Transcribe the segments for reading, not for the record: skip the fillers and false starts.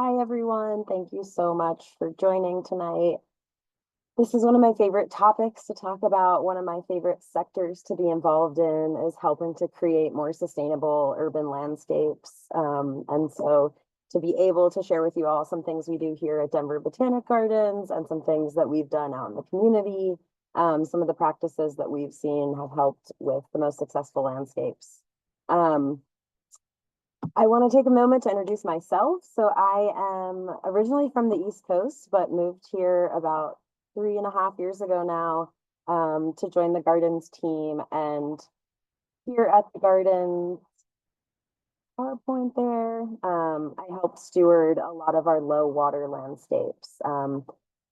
Hi, everyone. Thank you so much for joining tonight. This is one of my favorite topics to talk about. One of my favorite sectors to be involved in is helping to create more sustainable urban landscapes. And so to be able to share with you all some things we do here at Denver Botanic Gardens and some things that we've done out in the community, some of the practices that we've seen have helped with the most successful landscapes. I want to take a moment to introduce myself. So I am originally from the East Coast, but moved here about 3.5 years ago now to join the Gardens team. And here at the Gardens PowerPoint there, I help steward a lot of our low water landscapes.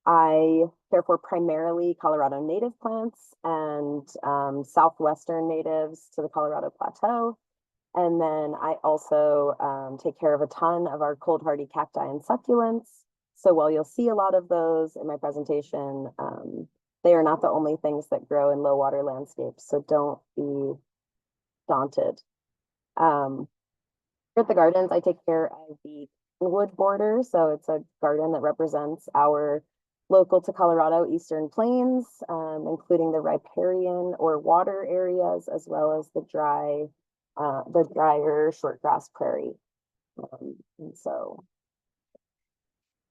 I care for primarily Colorado native plants and southwestern natives to the Colorado Plateau. And then I also take care of a ton of our cold hardy cacti and succulents. So while you'll see a lot of those in my presentation, they are not the only things that grow in low water landscapes. So don't be daunted. Here at the Gardens, I take care of the wood border. So it's a garden that represents our local to Colorado Eastern Plains, including the riparian or water areas, as well as the drier shortgrass prairie. And so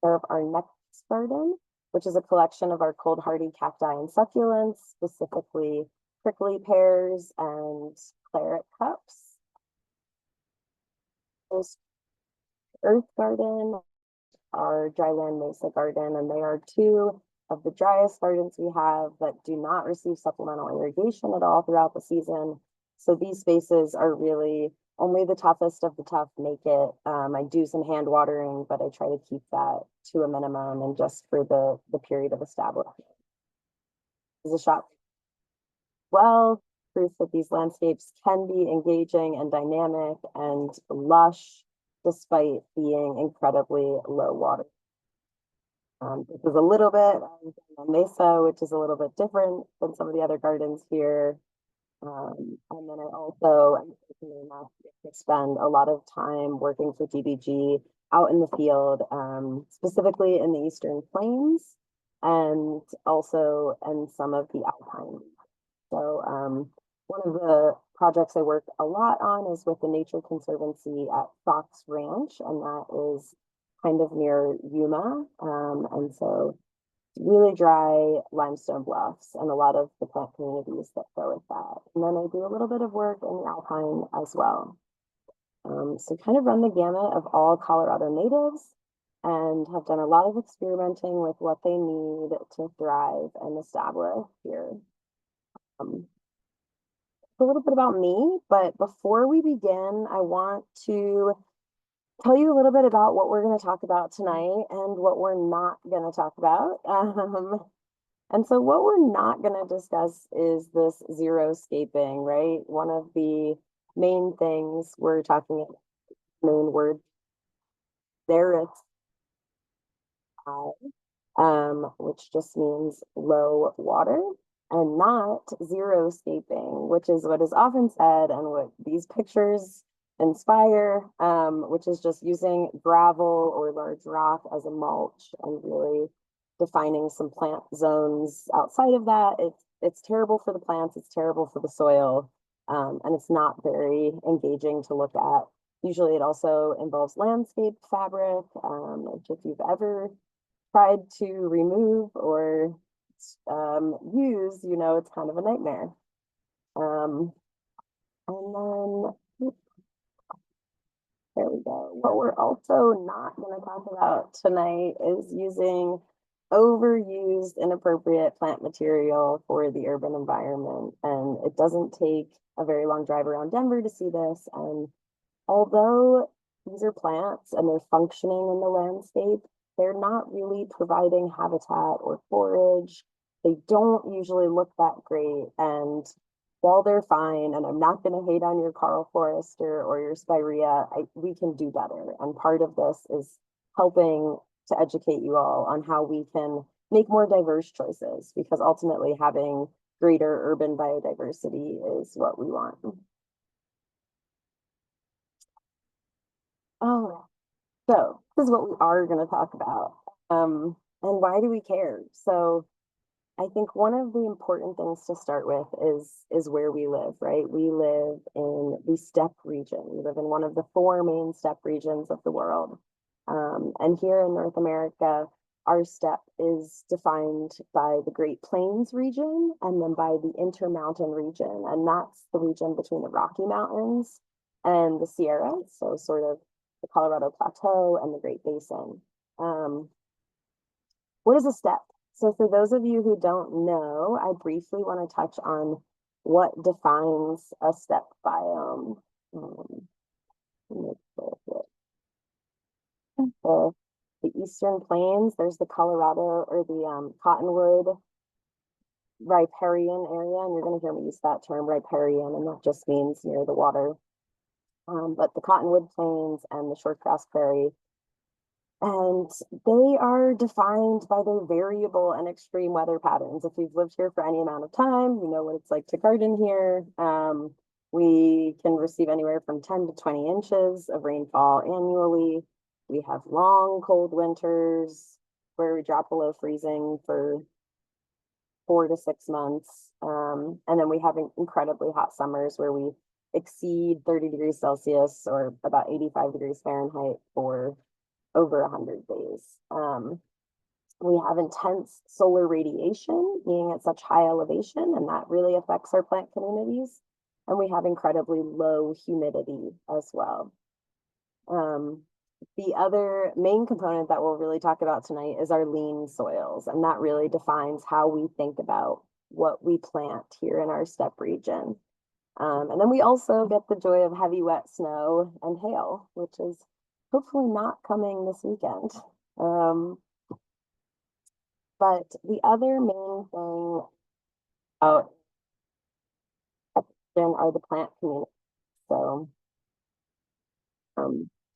of our next garden, which is a collection of our cold hardy cacti and succulents, specifically prickly pears and claret cups. This earth garden, our dryland mesa garden, and they are two of the driest gardens we have that do not receive supplemental irrigation at all throughout the season. So these spaces are really only the toughest of the tough make it. I do some hand watering, but I try to keep that to a minimum and just for the period of establishment. This is a shot. Well, proof that these landscapes can be engaging and dynamic and lush despite being incredibly low water. This is a little bit on Mesa, which is a little bit different than some of the other gardens here. And then I also am fortunate enough to spend a lot of time working for DBG out in the field, specifically in the Eastern Plains and also in some of the Alpine. So one of the projects I work a lot on is with the Nature Conservancy at Fox Ranch, and that is kind of near Yuma. And so really dry limestone bluffs and a lot of the plant communities that go with that. And then I do a little bit of work in the Alpine as well. So kind of run the gamut of all Colorado natives and have done a lot of experimenting with what they need to thrive and establish here. A little bit about me, but before we begin, I want to tell you a little bit about what we're going to talk about tonight and what we're not going to talk about. And so what we're not going to discuss is this xeriscaping, right? One of the main things we're talking about, main word, xeris, which just means low water, and not xeriscaping, which is what is often said and what these pictures inspire, which is just using gravel or large rock as a mulch and really defining some plant zones outside of that. It's terrible for the plants, it's terrible for the soil, and it's not very engaging to look at. Usually it also involves landscape fabric, which if you've ever tried to remove or use, you know, it's kind of a nightmare. And then there we go. What we're also not going to talk about tonight is using overused, inappropriate plant material for the urban environment. And it doesn't take a very long drive around Denver to see this. And although these are plants and they're functioning in the landscape, they're not really providing habitat or forage. They don't usually look that great. And while they're fine, and I'm not going to hate on your Carl Forester or your Spirea, we can do better. And part of this is helping to educate you all on how we can make more diverse choices, because ultimately having greater urban biodiversity is what we want. Oh, So this is what we are going to talk about. And why do we care? So I think one of the important things to start with is where we live, right? We live in the steppe region. We live in one of the four main steppe regions of the world. And here in North America, our steppe is defined by the Great Plains region and then by the Intermountain region. And that's the region between the Rocky Mountains and the Sierras, so sort of the Colorado Plateau and the Great Basin. Um, what is a steppe? So for those of you who don't know, I briefly want to touch on what defines a steppe biome. The, the Eastern Plains, there's the Colorado or the Cottonwood riparian area, and you're going to hear me use that term riparian, and that just means near the water. But the Cottonwood Plains and the Shortgrass Prairie, and they are defined by their variable and extreme weather patterns. If you've lived here for any amount of time, you know what it's like to garden here. We can receive anywhere from 10 to 20 inches of rainfall annually. We have long, cold winters where we drop below freezing for 4 to 6 months. And then we have incredibly hot summers where we exceed 30 degrees Celsius or about 85 degrees Fahrenheit for over 100 days. We have intense solar radiation, being at such high elevation, and that really affects our plant communities. And we have incredibly low humidity as well. The other main component that we'll really talk about tonight is our lean soils, and that really defines how we think about what we plant here in our steppe region. And then we also get the joy of heavy, wet snow and hail, which is hopefully not coming this weekend. But the other main thing about are the plant community. So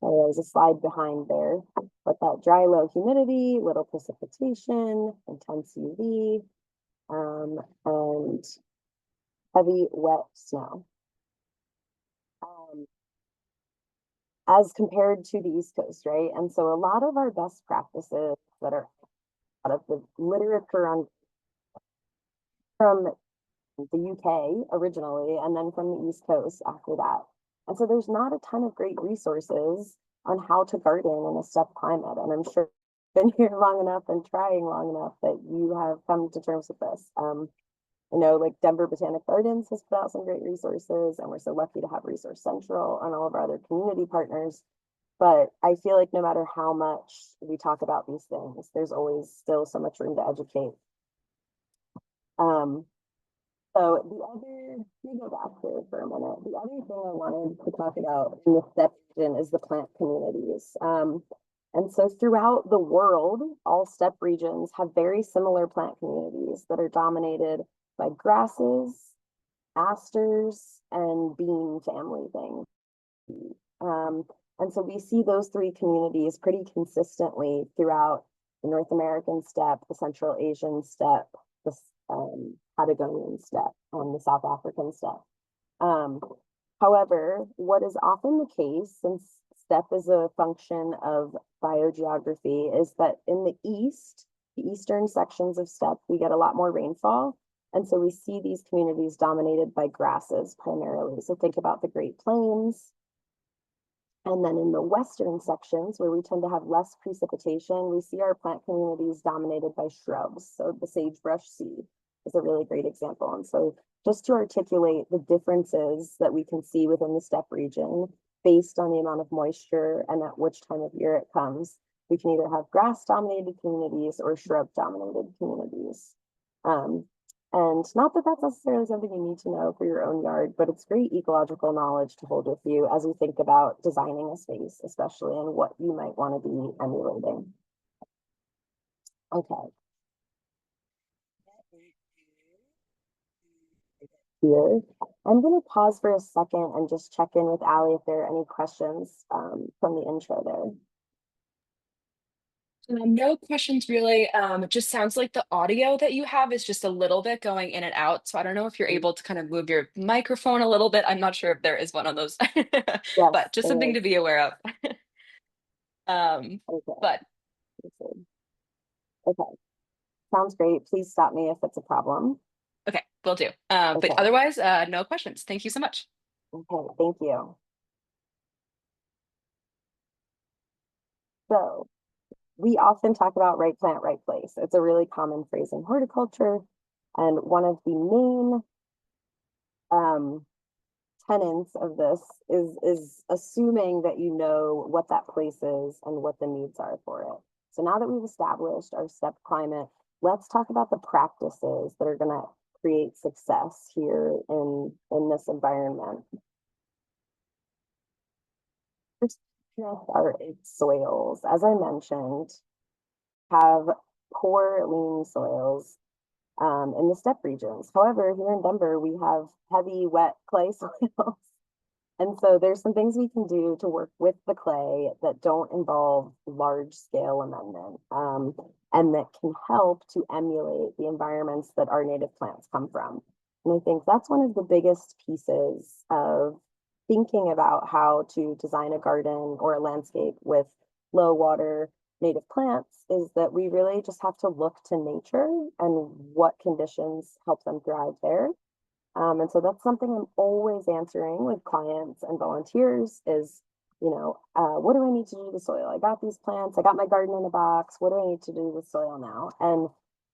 there's a slide behind there, but that dry, low humidity, little precipitation, intense UV, and heavy, wet snow. As compared to the East Coast, right? And so a lot of our best practices that are out of the literature on from the UK originally, and then from the East Coast after that. And so there's not a ton of great resources on how to garden in a steppe climate. And I'm sure you've been here long enough and trying long enough that you have come to terms with this. Like Denver Botanic Gardens has put out some great resources, and we're so lucky to have Resource Central and all of our other community partners. But I feel like no matter how much we talk about these things, there's always still so much room to educate. So let me go back here for a minute. The other thing I wanted to talk about in the steppe region is the plant communities. And so throughout the world, all steppe regions have very similar plant communities that are dominated by grasses, asters, and bean family things. And so we see those three communities pretty consistently throughout the North American steppe, the Central Asian steppe, the Patagonian steppe, and the South African steppe. However, what is often the case, since steppe is a function of biogeography, is that in the east, the eastern sections of steppe, we get a lot more rainfall. And so we see these communities dominated by grasses primarily. So think about the Great Plains. And then in the western sections, where we tend to have less precipitation, we see our plant communities dominated by shrubs. So the sagebrush seed is a really great example. And so just to articulate the differences that we can see within the steppe region based on the amount of moisture and at which time of year it comes, we can either have grass-dominated communities or shrub-dominated communities. And not that that's necessarily something you need to know for your own yard, but it's great ecological knowledge to hold with you as we think about designing a space, especially in what you might want to be emulating. Okay. Here, I'm going to pause for a second and just check in with Allie if there are any questions from the intro there. No questions really. It just sounds like the audio that you have is just a little bit going in and out. So I don't know if you're able to kind of move your microphone a little bit. I'm not sure if there is one of those, Yes, but just there something is. to be aware of. Okay. But Let's see. Okay. Sounds great. Please stop me if it's a problem. okay, will do. But Okay. otherwise, no questions. Thank you so much. Okay. Thank you. So we often talk about right plant, right place. It's a really common phrase in horticulture. And one of the main um, tenets of this is assuming that you know what that place is and what the needs are for it. So now that we've established our steppe climate, let's talk about the practices that are going to create success here in this environment. First are its soils. As I mentioned, have poor lean soils in the steppe regions. However, here in Denver, we have heavy, wet clay soils. And so there's some things we can do to work with the clay that don't involve large scale amendment and that can help to emulate the environments that our native plants come from. And I think that's one of the biggest pieces of thinking about how to design a garden or a landscape with low water native plants is that we really just have to look to nature and what conditions help them thrive there. And so that's something I'm always answering with clients and volunteers is, what do I need to do to the soil? I got these plants, I got my garden in a box. What do I need to do with soil now? And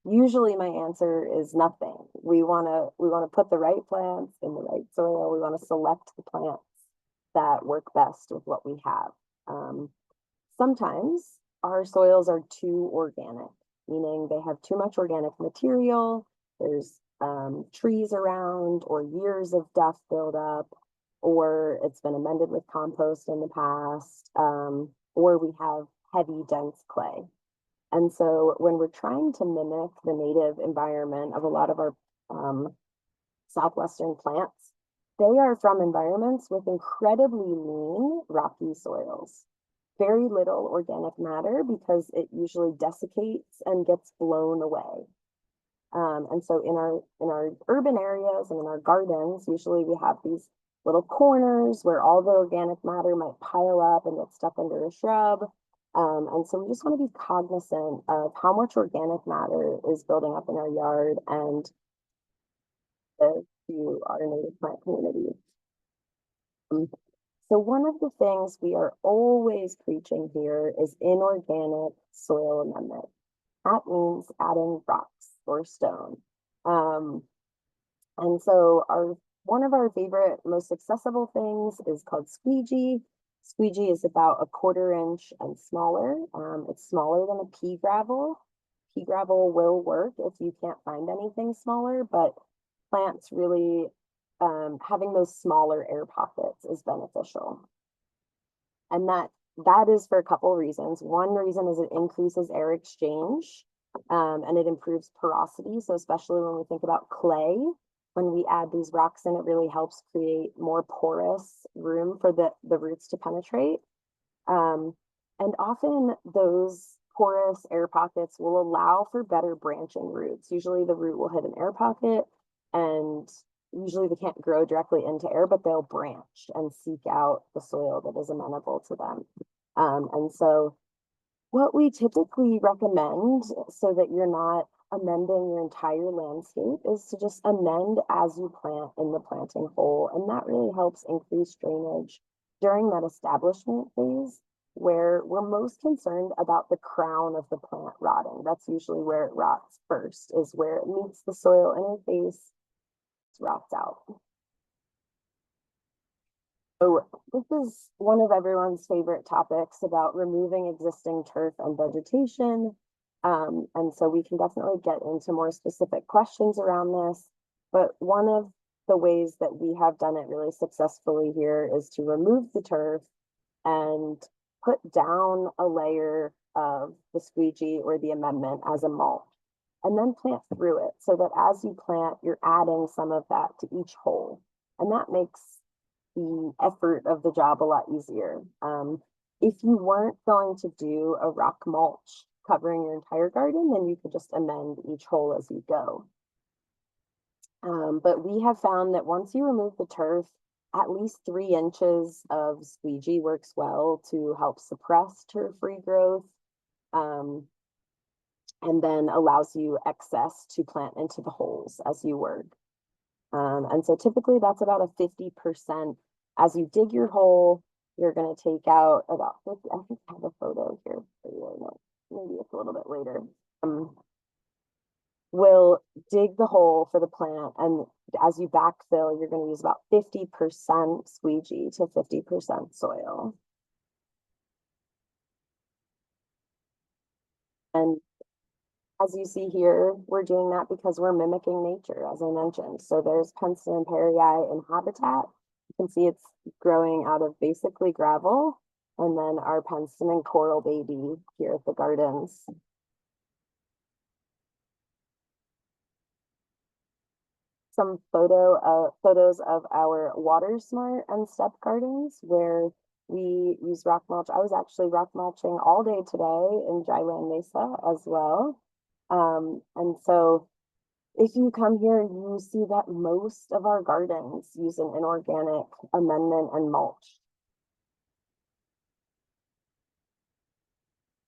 usually my answer is nothing. We want to put the right plants in the right soil. We want to select the plants that work best with what we have. Sometimes our soils are too organic, meaning they have too much organic material. There's trees around or years of dust buildup, or it's been amended with compost in the past, or we have heavy, dense clay. And so when we're trying to mimic the native environment of a lot of our southwestern plants, they are from environments with incredibly lean, rocky soils. Very little organic matter because it usually desiccates and gets blown away. And so in our urban areas and in our gardens, usually we have these little corners where all the organic matter might pile up and get stuck under a shrub. And so we just want to be cognizant of how much organic matter is building up in our yard and to our native plant community. So one of the things we are always preaching here is inorganic soil amendment. That means adding rocks or stone. And so one of our favorite, most accessible things is called squeegee. Squeegee is about 1/4 inch and smaller. It's smaller than a pea gravel. Pea gravel will work if you can't find anything smaller, but plants really having those smaller air pockets is beneficial. And that is for a couple of reasons. One reason is it increases air exchange and it improves porosity. So especially when we think about clay, when we add these rocks in, it really helps create more porous room for the roots to penetrate. And often those porous air pockets will allow for better branching roots. Usually the root will hit an air pocket and usually they can't grow directly into air, but they'll branch and seek out the soil that is amenable to them. And so what we typically recommend so that you're not amending your entire landscape is to just amend as you plant in the planting hole. And that really helps increase drainage during that establishment phase where we're most concerned about the crown of the plant rotting. That's usually where it rots first, is where it meets the soil interface, rots out. So this is one of everyone's favorite topics about removing existing turf and vegetation. And so we can definitely get into more specific questions around this. But one of the ways that we have done it really successfully here is to remove the turf and put down a layer of the squeegee or the amendment as a mulch, and then plant through it so that as you plant, you're adding some of that to each hole. And that makes the effort of the job a lot easier. If you weren't going to do a rock mulch covering your entire garden, then you could just amend each hole as you go. But we have found that once you remove the turf, at least 3 inches of squeegee works well to help suppress turf regrowth, and then allows you excess to plant into the holes as you work. And so typically that's about a 50%. As you dig your hole, you're going to take out about 50. I think I have a photo here for you. No, maybe it's a little bit later. We'll dig the hole for the plant, and as you backfill, you're going to use about 50% squeegee to 50% soil. And as you see here, we're doing that because we're mimicking nature, as I mentioned. So there's Penstemon perryi in habitat. You can see it's growing out of basically gravel. And then our Penstemon coral baby here at the gardens. Some photos of our water smart and steppe gardens where we use rock mulch. I was actually rock mulching all day today in dryland mesa as well. And so if you come here, you see that most of our gardens use an inorganic amendment and mulch.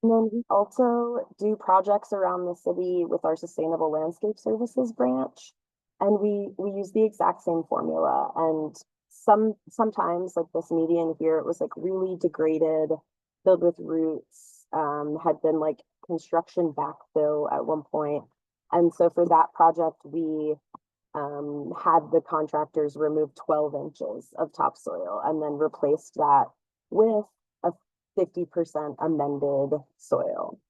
And then we also do projects around the city with our Sustainable Landscape Services branch. And we use the exact same formula. And sometimes like this median here, it was like really degraded, filled with roots, had been like construction backfill at one point. And so for that project, we had the contractors remove 12 inches of topsoil and then replaced that with a 50% amended soil.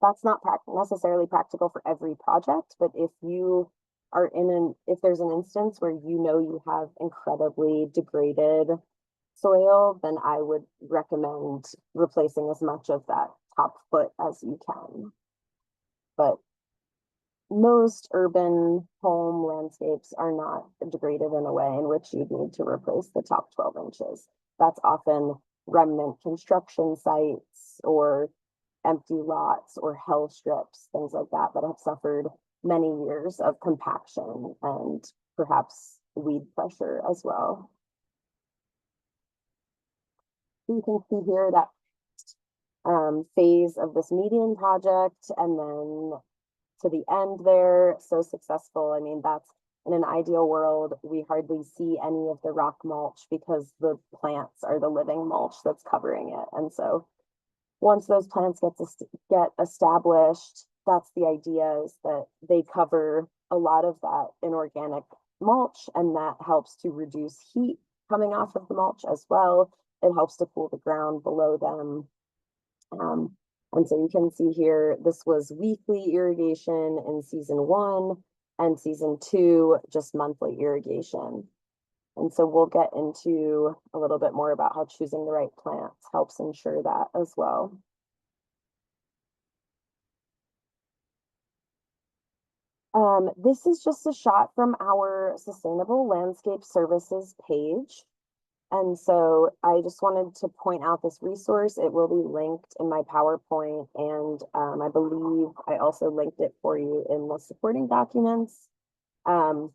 That's not necessarily practical for every project, but if you are if there's an instance where you know you have incredibly degraded soil, then I would recommend replacing as much of that top foot as you can. But most urban home landscapes are not degraded in a way in which you need to replace the top 12 inches. That's often remnant construction sites or empty lots or hell strips, things like that, that have suffered many years of compaction and perhaps weed pressure as well. You can see here that phase of this median project, and then to the end there, so successful. I mean, that's in an ideal world, we hardly see any of the rock mulch because the plants are the living mulch that's covering it. And so once those plants get established, that's the idea, is that they cover a lot of that inorganic mulch, and that helps to reduce heat coming off of the mulch as well. It helps to cool the ground below them. And so you can see here, this was weekly irrigation in season 1, and season 2, just monthly irrigation. And so we'll get into a little bit more about how choosing the right plants helps ensure that as well. This is just a shot from our Sustainable Landscape Services page. And so I just wanted to point out this resource. It will be linked in my PowerPoint, and I believe I also linked it for you in the supporting documents. And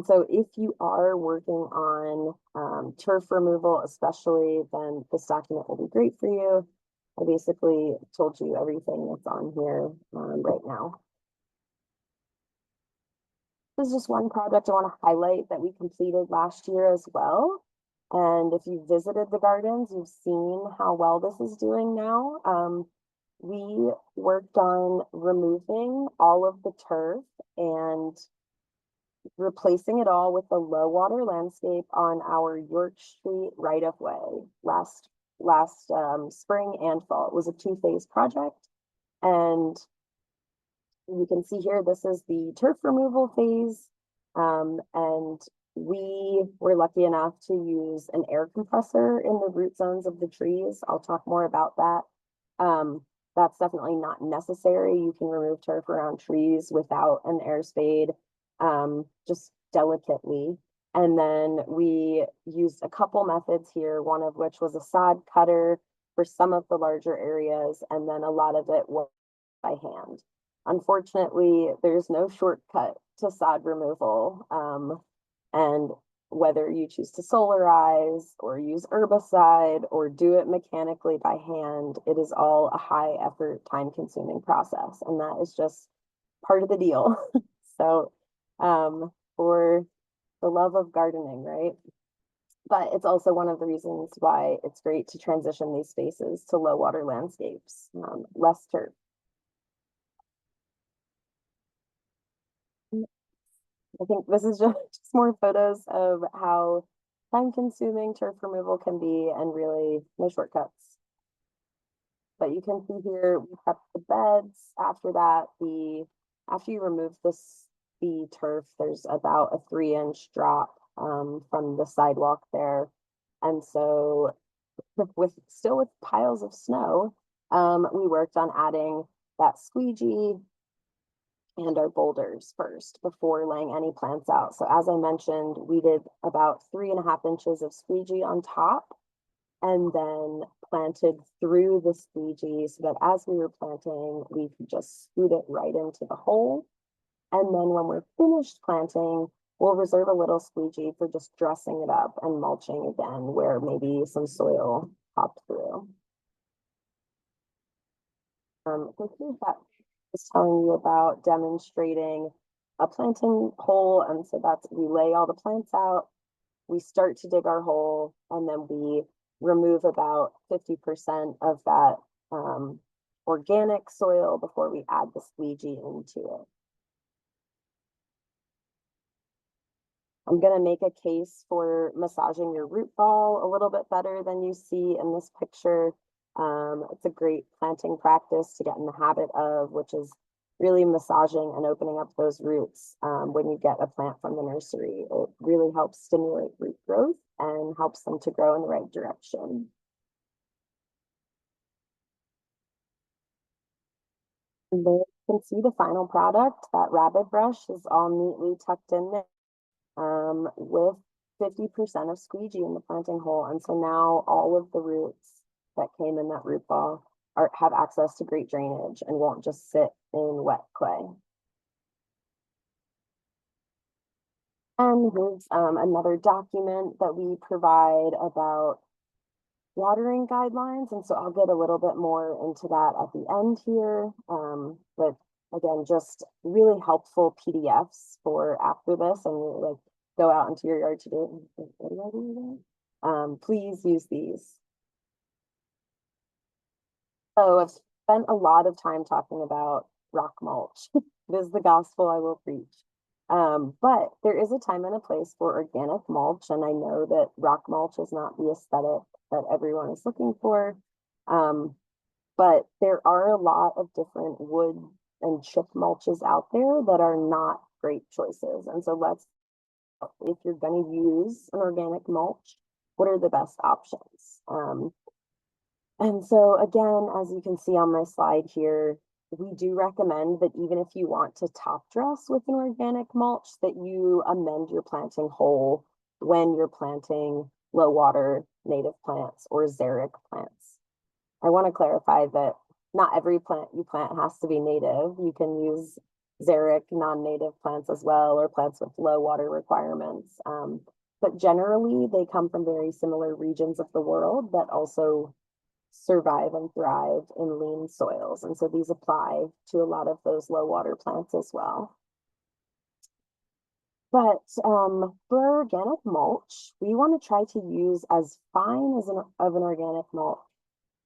so if you are working on turf removal, especially, then this document will be great for you. I basically told you everything that's on here right now. This is just one project I want to highlight that we completed last year as well. And if you visited the gardens, you've seen how well this is doing now. We worked on removing all of the turf and replacing it all with a low water landscape on our York Street right of way last spring and fall. It was a 2-phase project. And you can see here, this is the turf removal phase. And we were lucky enough to use an air compressor in the root zones of the trees. I'll talk more about that. That's definitely not necessary. You can remove turf around trees without an air spade, just delicately. And then we used a couple methods here, one of which was a sod cutter for some of the larger areas, and then a lot of it was by hand. Unfortunately, there's no shortcut to sod removal. And whether you choose to solarize or use herbicide or do it mechanically by hand, it is all a high effort, time consuming process. And that is just part of the deal. So, for the love of gardening, right? But it's also one of the reasons why it's great to transition these spaces to low water landscapes, less turf. I think this is just more photos of how time consuming turf removal can be, and really no shortcuts. But you can see here, we prepped the beds. After that, after you remove the turf, there's about a 3-inch drop from the sidewalk there. And so still with piles of snow, we worked on adding that squeegee and our boulders first before laying any plants out. So as I mentioned, we did about 3.5 inches of squeegee on top, and then planted through the squeegee so that as we were planting, we could just scoot it right into the hole. And then when we're finished planting, we'll reserve a little squeegee for just dressing it up and mulching again where maybe some soil popped through. So here's that is telling you about demonstrating a planting hole. And so that's, we lay all the plants out, we start to dig our hole, and then we remove about 50% of that organic soil before we add the squeegee into it. I'm going to make a case for massaging your root ball a little bit better than you see in this picture. It's a great planting practice to get in the habit of, which is really massaging and opening up those roots when you get a plant from the nursery. It really helps stimulate root growth and helps them to grow in the right direction. And there you can see the final product. That rabbit brush is all neatly tucked in there with 50% of squeegee in the planting hole. And so now all of the roots that came in that root ball have access to great drainage and won't just sit in wet clay. And here's another document that we provide about watering guidelines. And so I'll get a little bit more into that at the end here. But again, just really helpful PDFs for after this, and like go out into your yard to do it. What do I do there? Please use these. So I've spent a lot of time talking about rock mulch. It is the gospel I will preach. But there is a time and a place for organic mulch, and I know that rock mulch is not the aesthetic that everyone is looking for. But there are a lot of different wood and chip mulches out there that are not great choices. And so if you're going to use an organic mulch, what are the best options? And so again, as you can see on my slide here, we do recommend that even if you want to top dress with an organic mulch, that you amend your planting hole when you're planting low water native plants or xeric plants. I want to clarify that not every plant you plant has to be native. You can use xeric non-native plants as well, or plants with low water requirements. But generally they come from very similar regions of the world that also survive and thrive in lean soils. And so these apply to a lot of those low water plants as well. But for organic mulch, we want to try to use as fine as an organic mulch.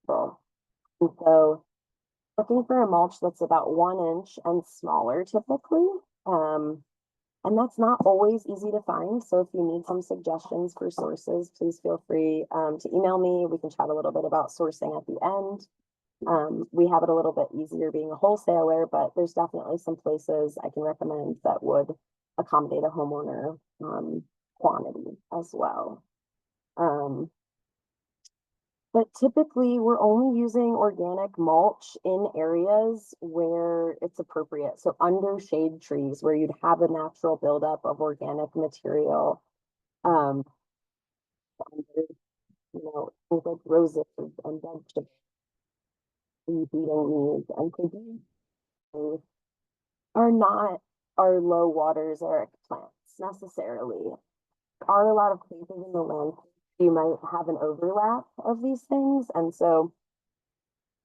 And so looking for a mulch that's about 1 inch and smaller typically. And that's not always easy to find. So if you need some suggestions for sources, please feel free to email me. We can chat a little bit about sourcing at the end. We have it a little bit easier being a wholesaler, but there's definitely some places I can recommend that would accommodate a homeowner quantity as well. But typically we're only using organic mulch in areas where it's appropriate. So under shade trees where you'd have a natural buildup of organic material. Under, things like roses and vegetables, feeding needs, and things are not our low water xeric plants necessarily. are a lot of places in the landscape, you might have an overlap of these things. And so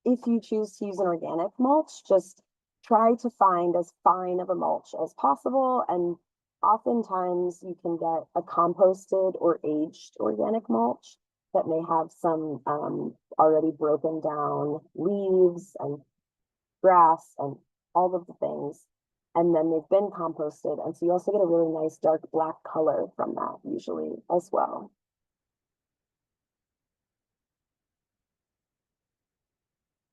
if you choose to use an organic mulch, just try to find as fine of a mulch as possible. And oftentimes you can get a composted or aged organic mulch that may have some already broken down leaves and grass and all of the things. And then they've been composted. And so you also get a really nice dark black color from that usually as well.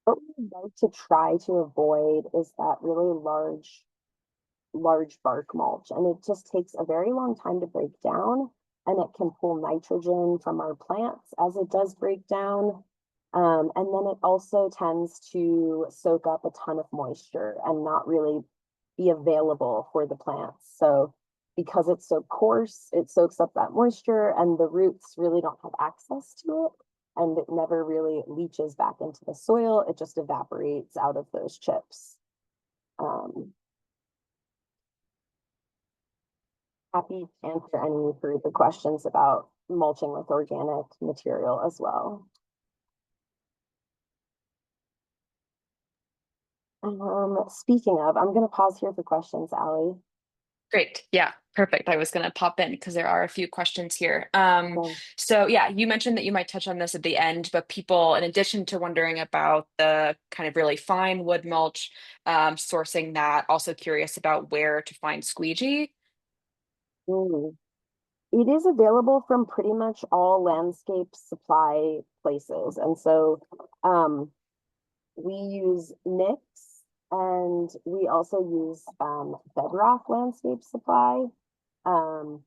What we like to try to avoid is that really large bark mulch. And it just takes a very long time to break down, and it can pull nitrogen from our plants as it does break down. And then it also tends to soak up a ton of moisture and not really be available for the plants. So because it's so coarse, it soaks up that moisture and the roots really don't have access to it. And it never really leaches back into the soil. It just evaporates out of those chips. Um, Happy to answer any further questions about mulching with organic material as well. Speaking of, I'm going to pause here for questions, Allie. Great. Yeah, perfect. I was going to pop in because there are a few questions here. So, So yeah, you mentioned that you might touch on this at the end, but people, in addition to wondering about the kind of really fine wood mulch, sourcing that, also curious about where to find squeegee. mm, it is available from pretty much all landscape supply places. And so we use Nix, and we also use Bedrock Landscape Supply. Um,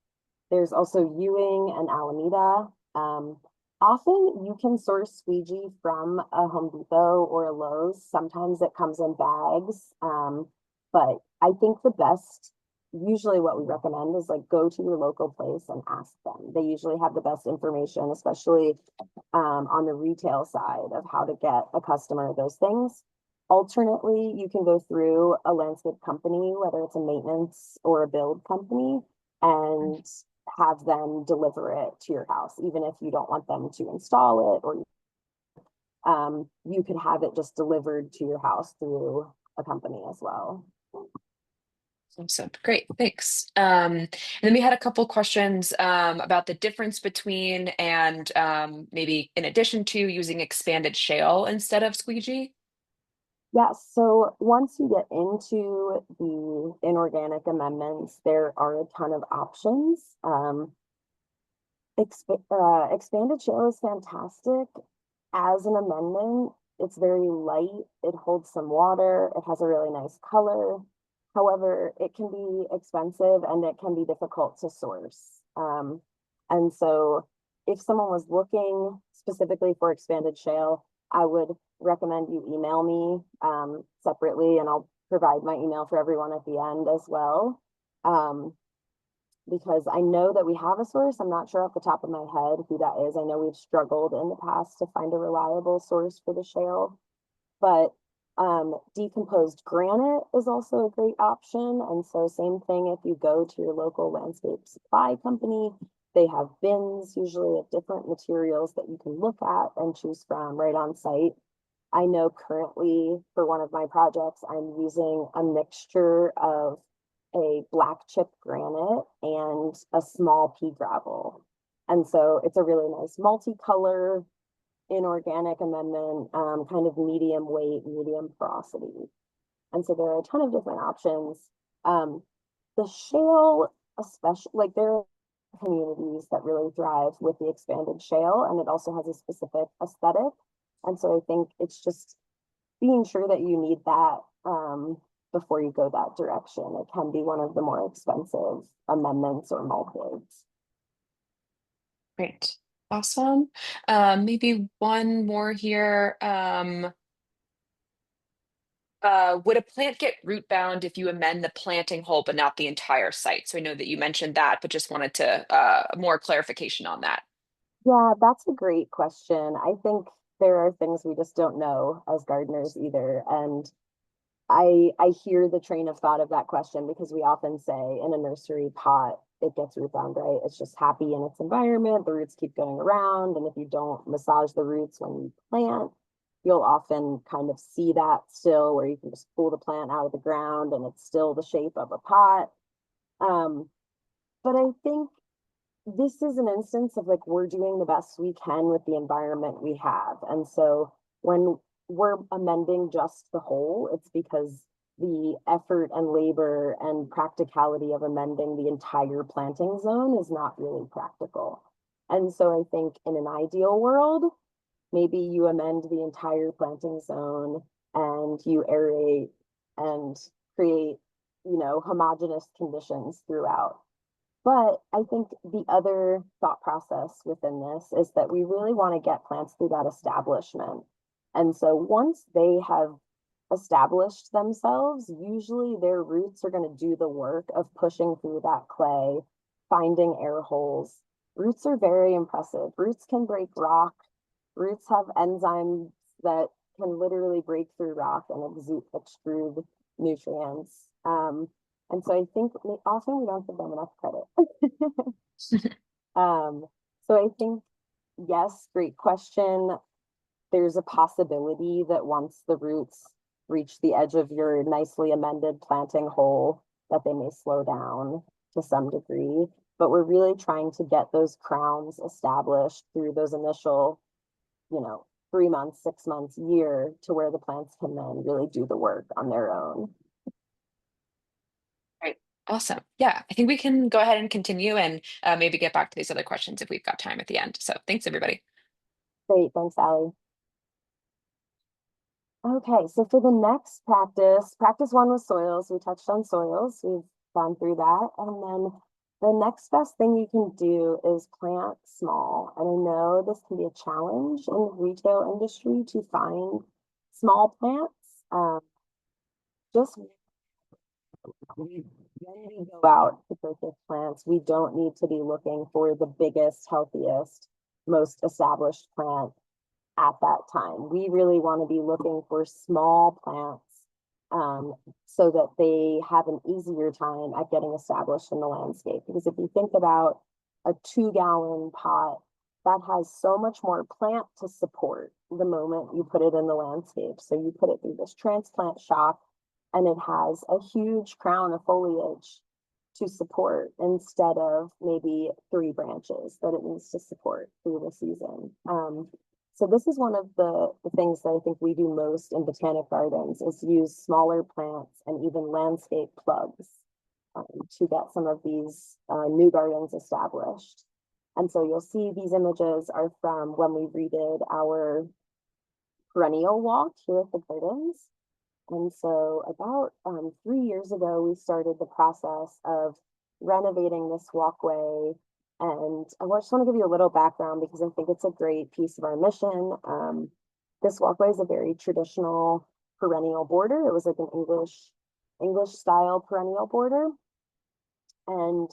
there's also Ewing and Alameda. Often you can source squeegee from a Home Depot or a Lowe's. Sometimes it comes in bags. But I think the best, usually what we recommend is like go to your local place and ask them. They usually have the best information, especially on the retail side of how to get a customer those things. Alternately, you can go through a landscape company, whether it's a maintenance or a build company, and have them deliver it to your house, even if you don't want them to install it, or you could have it just delivered to your house through a company as well. Awesome. Great. Thanks. And then we had a couple questions about the difference between and maybe in addition to using expanded shale instead of squeegee. Yes, so once you get into the inorganic amendments, there are a ton of options. Expanded shale is fantastic as an amendment. It's very light, it holds some water, it has a really nice color. However, it can be expensive and it can be difficult to source. And so if someone was looking specifically for expanded shale, I would recommend you email me separately, and I'll provide my email for everyone at the end as well. Because I know that we have a source. I'm not sure off the top of my head who that is. I know we've struggled in the past to find a reliable source for the shale, but decomposed granite is also a great option. And so same thing, if you go to your local landscape supply company, they have bins usually of different materials that you can look at and choose from right on site. I know currently for one of my projects, I'm using a mixture of a black chip granite and a small pea gravel. And so it's a really nice multicolor inorganic amendment, kind of medium weight, medium porosity. And so there are a ton of different options. The shale, especially, like there are communities that really thrive with the expanded shale, and it also has a specific aesthetic. And so I think it's just being sure that you need that before you go that direction. It can be one of the more expensive amendments or mulches. Great. Awesome. Maybe one more here. Would a plant get root bound if you amend the planting hole but not the entire site? So I know that you mentioned that, but just wanted to more clarification on that. Yeah, that's a great question. I think there are things we just don't know as gardeners either. And I hear the train of thought of that question because we often say in a nursery pot it gets root bound, right? It's just happy in its environment. The roots keep going around. And if you don't massage the roots when you plant, you'll often kind of see that still, where you can just pull the plant out of the ground and it's still the shape of a pot. But I think this is an instance of like we're doing the best we can with the environment we have. And so when we're amending just the whole, it's because the effort and labor and practicality of amending the entire planting zone is not really practical. And so I think in an ideal world, maybe you amend the entire planting zone and you aerate and create, homogeneous conditions throughout. But I think the other thought process within this is that we really want to get plants through that establishment. And so once they have established themselves, usually their roots are going to do the work of pushing through that clay, finding air holes. Roots are very impressive. Roots can break rock. Roots have enzymes that can literally break through rock and extrude nutrients. And so I think often we don't give them enough credit. So I think, yes, great question. There's a possibility that once the roots reach the edge of your nicely amended planting hole, that they may slow down to some degree. But we're really trying to get those crowns established through those initial, 3 months, 6 months, year, to where the plants can then really do the work on their own. Right. Awesome. Yeah, I think we can go ahead and continue and maybe get back to these other questions if we've got time at the end. So thanks, everybody. Great, thanks, Allie. Okay, so for the next practice one was soils. We touched on soils. We've gone through that. And then the next best thing you can do is plant small. And I know this can be a challenge in the retail industry to find small plants. Just when we go out to purchase plants, we don't need to be looking for the biggest, healthiest, most established plant at that time. We really want to be looking for small plants so that they have an easier time at getting established in the landscape. Because if you think about a 2-gallon pot, that has so much more plant to support the moment you put it in the landscape. So you put it through this transplant shock and it has a huge crown of foliage to support instead of maybe 3 branches that it needs to support through the season. So this is one of the things that I think we do most in botanic gardens, is use smaller plants and even landscape plugs to get some of these new gardens established. And so you'll see these images are from when we redid our perennial walk here at the gardens. And so about 3 years ago, we started the process of renovating this walkway. And I just want to give you a little background because I think it's a great piece of our mission. This walkway is a very traditional perennial border. It was like an English style perennial border. And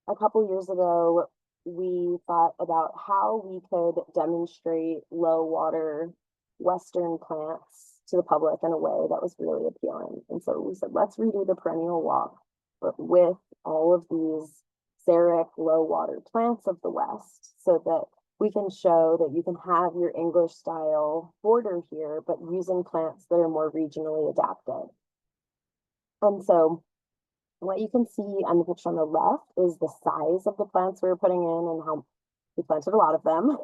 a couple years ago, we thought about how we could demonstrate low water Western plants to the public in a way that was really appealing. And so we said, let's redo the perennial walk, but with all of these xeric low water plants of the West, so that we can show that you can have your English style border here, but using plants that are more regionally adapted. And so what you can see on the picture on the left is the size of the plants we were putting in and how we planted a lot of them.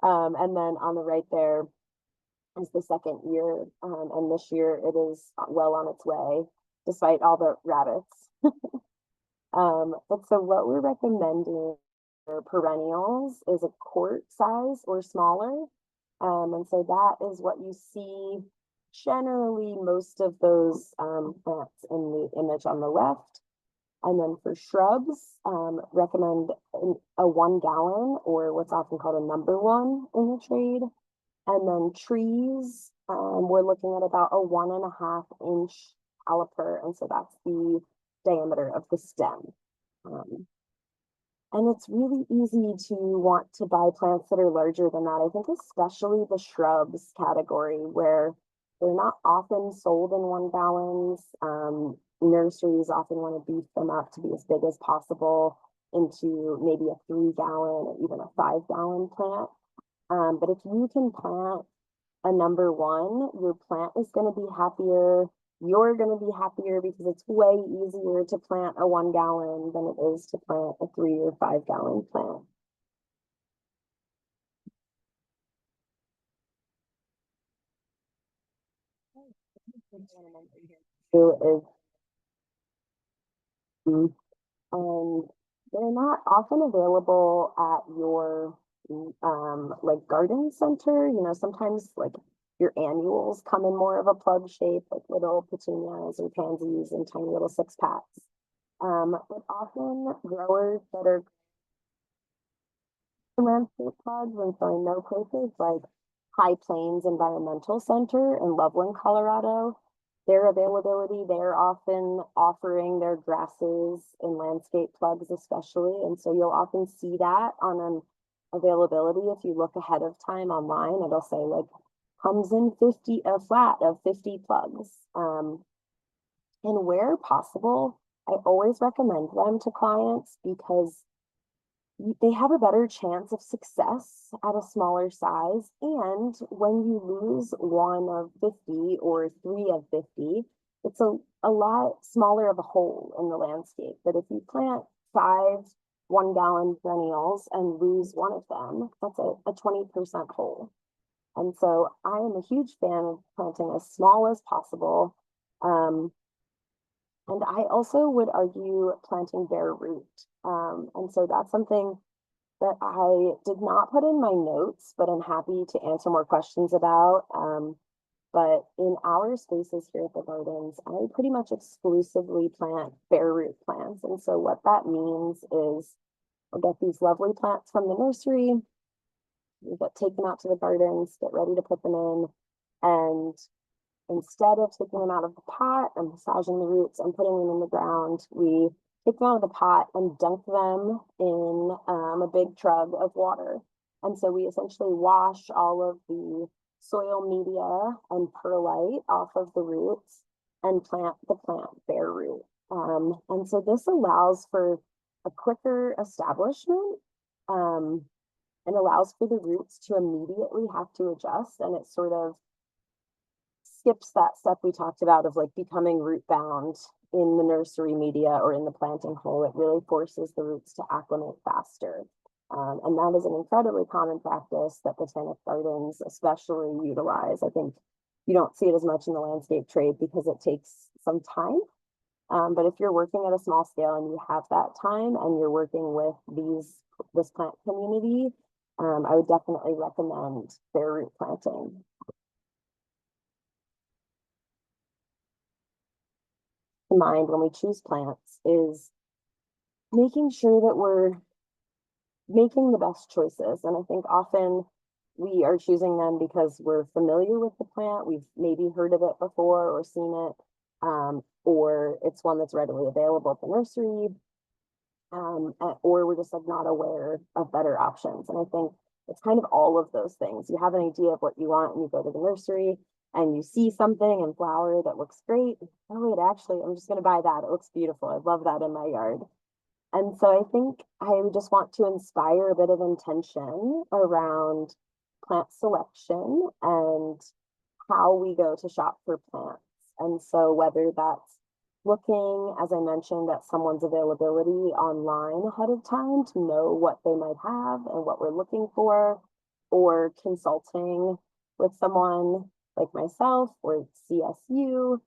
And then on the right there is the second year. And this year it is well on its way, despite all the rabbits. But so what we're recommending for perennials is a quart size or smaller. And so that is what you see generally most of those plants in the image on the left. And then for shrubs, recommend a 1 gallon or what's often called a number 1 in the trade. And then trees, we're looking at about a 1.5 inch caliper. And so that's the diameter of the stem. And it's really easy to want to buy plants that are larger than that. I think especially the shrubs category, where they're not often sold in 1 gallons. Nurseries often want to beef them up to be as big as possible. into maybe a 3 gallon or even a 5 gallon plant. But if you can plant a number one, your plant is going to be happier. You're going to be happier because it's way easier to plant a 1 gallon than it is to plant a 3 or 5 gallon plant. Is and they're not often available at your like garden center. You know, sometimes like your annuals come in more of a plug shape, like little petunias or pansies and tiny little 6 packs. But often growers that are landscape plugs, and so I know places like High Plains Environmental Center in Loveland, Colorado, their availability, they're often offering their grasses and landscape plugs especially. And so you'll often see that on an availability. If you look ahead of time online, it'll say like comes in 50, a flat of 50 plugs. And where possible, I always recommend them to clients because they have a better chance of success at a smaller size. And when you lose one of 50 or three of 50, it's a lot smaller of a hole in the landscape. But if you plant 5 1 gallon perennials and lose one of them, that's a 20% hole. And so I am a huge fan of planting as small as possible. And I also would argue planting bare root. And so that's something that I did not put in my notes, but I'm happy to answer more questions about. But in our spaces here at the gardens, I pretty much exclusively plant bare root plants. And so what that means is I'll get these lovely plants from the nursery, we get taken out to the gardens, get ready to put them in, and instead of taking them out of the pot and massaging the roots and putting them in the ground, we take them out of the pot and dunk them in a big tub of water. And so we essentially wash all of the soil media and perlite off of the roots and plant the plant bare root. And so this allows for a quicker establishment and allows for the roots to immediately have to adjust, and it sort of skips that step we talked about of like becoming root bound in the nursery media or in the planting hole. It really forces the roots to acclimate faster. And that is an incredibly common practice that botanic gardens especially utilize. I think you don't see it as much in the landscape trade because it takes some time. But if you're working at a small scale and you have that time and you're working with this plant community, I would definitely recommend bare root planting. Mind when we choose plants is making sure that we're making the best choices. And I think often we are choosing them because we're familiar with the plant. We've maybe heard of it before or seen it, or it's one that's readily available at the nursery, or we're just like not aware of better options. And I think it's kind of all of those things. You have an idea of what you want and you go to the nursery and you see something in flower that looks great. Oh, wait, actually, I'm just going to buy that. It looks beautiful. I love that in my yard. And so I think I just want to inspire a bit of intention around plant selection and how we go to shop for plants. And so whether that's looking, as I mentioned, at someone's availability online ahead of time to know what they might have and what we're looking for, or consulting with someone like myself or CSU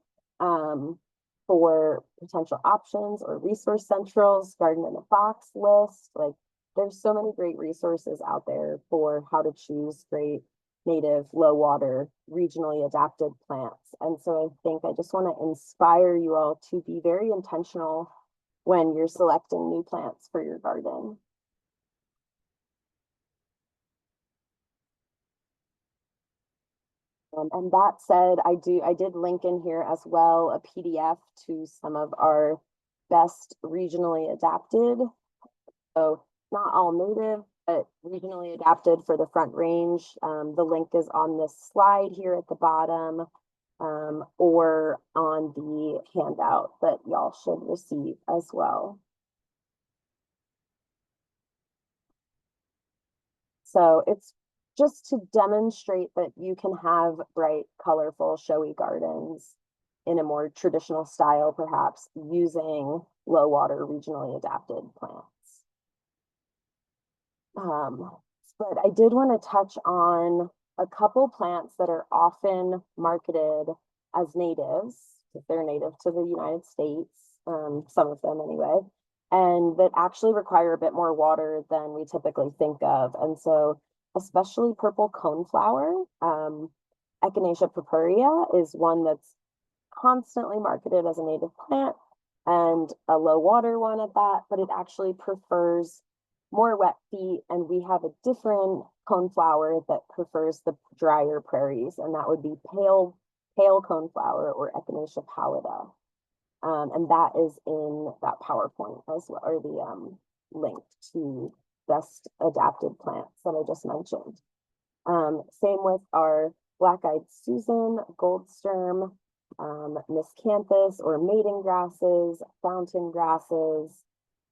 for potential options, or resource centrals, garden in a box list. Like there's so many great resources out there for how to choose great native, low water, regionally adapted plants. And so I think I just want to inspire you all to be very intentional when you're selecting new plants for your garden. And that said, I did link in here as well a PDF to some of our best regionally adapted. So not all native, but regionally adapted for the Front Range. The link is on this slide here at the bottom, or on the handout that y'all should receive as well. So it's just to demonstrate that you can have bright, colorful, showy gardens in a more traditional style, perhaps using low water, regionally adapted plants. But I did want to touch on a couple plants that are often marketed as natives, if they're native to the United States, some of them anyway, and that actually require a bit more water than we typically think of. And so, especially purple coneflower, Echinacea purpurea is one that's constantly marketed as a native plant and a low water one at that, but it actually prefers more wet feet, and we have a different coneflower that prefers the drier prairies, and that would be pale coneflower or Echinacea pallida. And that is in that PowerPoint as well, or the link to best adapted plants that I just mentioned. Same with our black-eyed Susan, gold sturm, miscanthus or mating grasses, fountain grasses,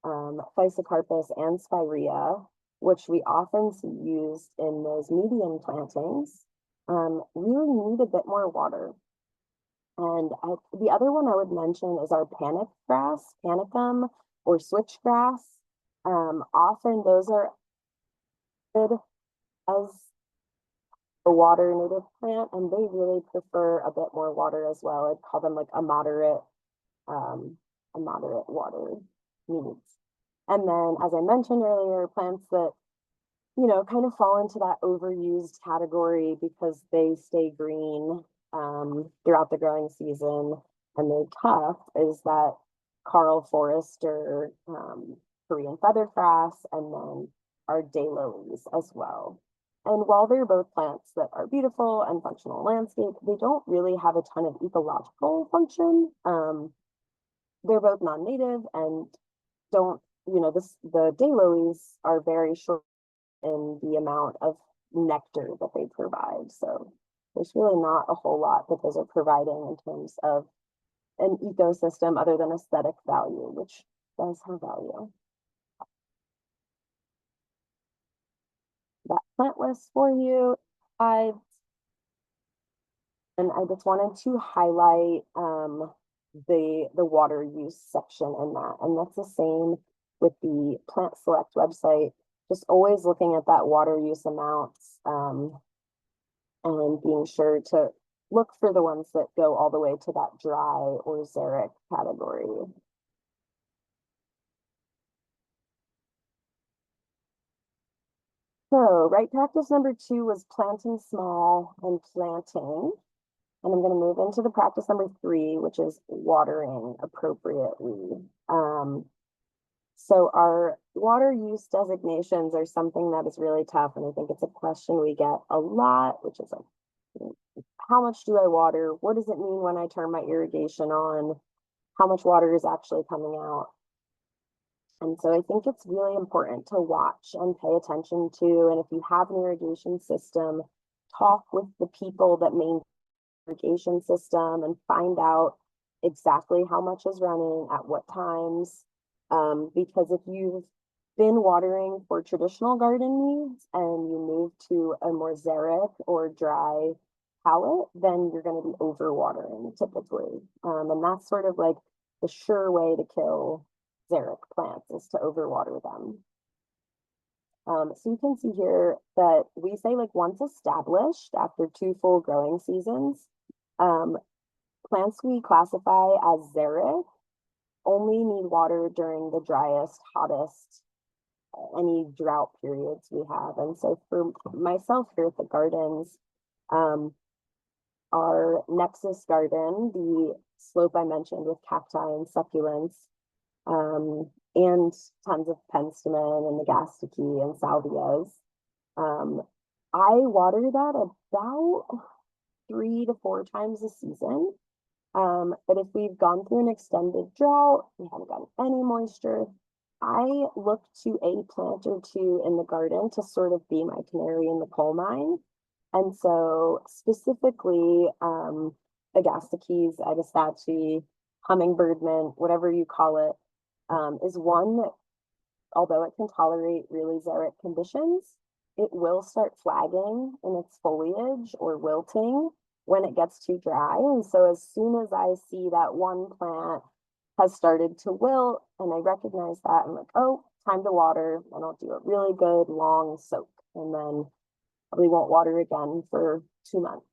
Physocarpus and Spirea, which we often see used in those median plantings, really need a bit more water. And the other one I would mention is our panic grass, panicum, or switchgrass. Often those are good as a water native plant, and they really prefer a bit more water as well. I'd call them like a moderate water needs. And then, as I mentioned earlier, plants that, you know, kind of fall into that overused category because they stay green throughout the growing season and they're tough is that Karl Forester, Korean feathergrass, and then our daylilies as well. And while they're both plants that are beautiful and functional landscape, they don't really have a ton of ecological function. They're both non-native and don't, you know, the daylilies are very short in the amount of nectar that they provide. So there's really not a whole lot that those are providing in terms of an ecosystem other than aesthetic value, which does have value. That plant list for you. And I just wanted to highlight the water use section in that. And that's the same with the Plant Select website. Just always looking at that water use amounts and being sure to look for the ones that go all the way to that dry or xeric category. So, right practice number 2 was planting small and planting. And I'm going to move into the practice number 3, which is watering appropriately. So our water use designations are something that is really tough. And I think it's a question we get a lot, which is like, how much do I water? What does it mean when I turn my irrigation on? How much water is actually coming out? And so I think it's really important to watch and pay attention to. And if you have an irrigation system, talk with the people that maintain the irrigation system and find out exactly how much is running at what times. Because if you've been watering for traditional garden needs and you move to a more xeric or dry palette, then you're going to be overwatering typically. And that's sort of like the sure way to kill xeric plants is to overwater them. So you can see here that we say like once established after 2 full growing seasons, plants we classify as xeric only need water during the driest, hottest, any drought periods we have. And so for myself here at the gardens, our Nexus garden, the slope I mentioned with cacti and succulents, and tons of penstemon and megastiki and salvias. I water that about 3 to 4 times a season. But if we've gone through an extended drought, we haven't gotten any moisture, I look to a plant or 2 in the garden to sort of be my canary in the coal mine. And so specifically, Agastaches, Agastache, hummingbird mint, whatever you call it, is one that, although it can tolerate really xeric conditions, it will start flagging in its foliage or wilting when it gets too dry. And so as soon as I see that one plant has started to wilt and I recognize that, I'm like, oh, time to water. And I'll do a really good long soak and then probably won't water again for 2 months.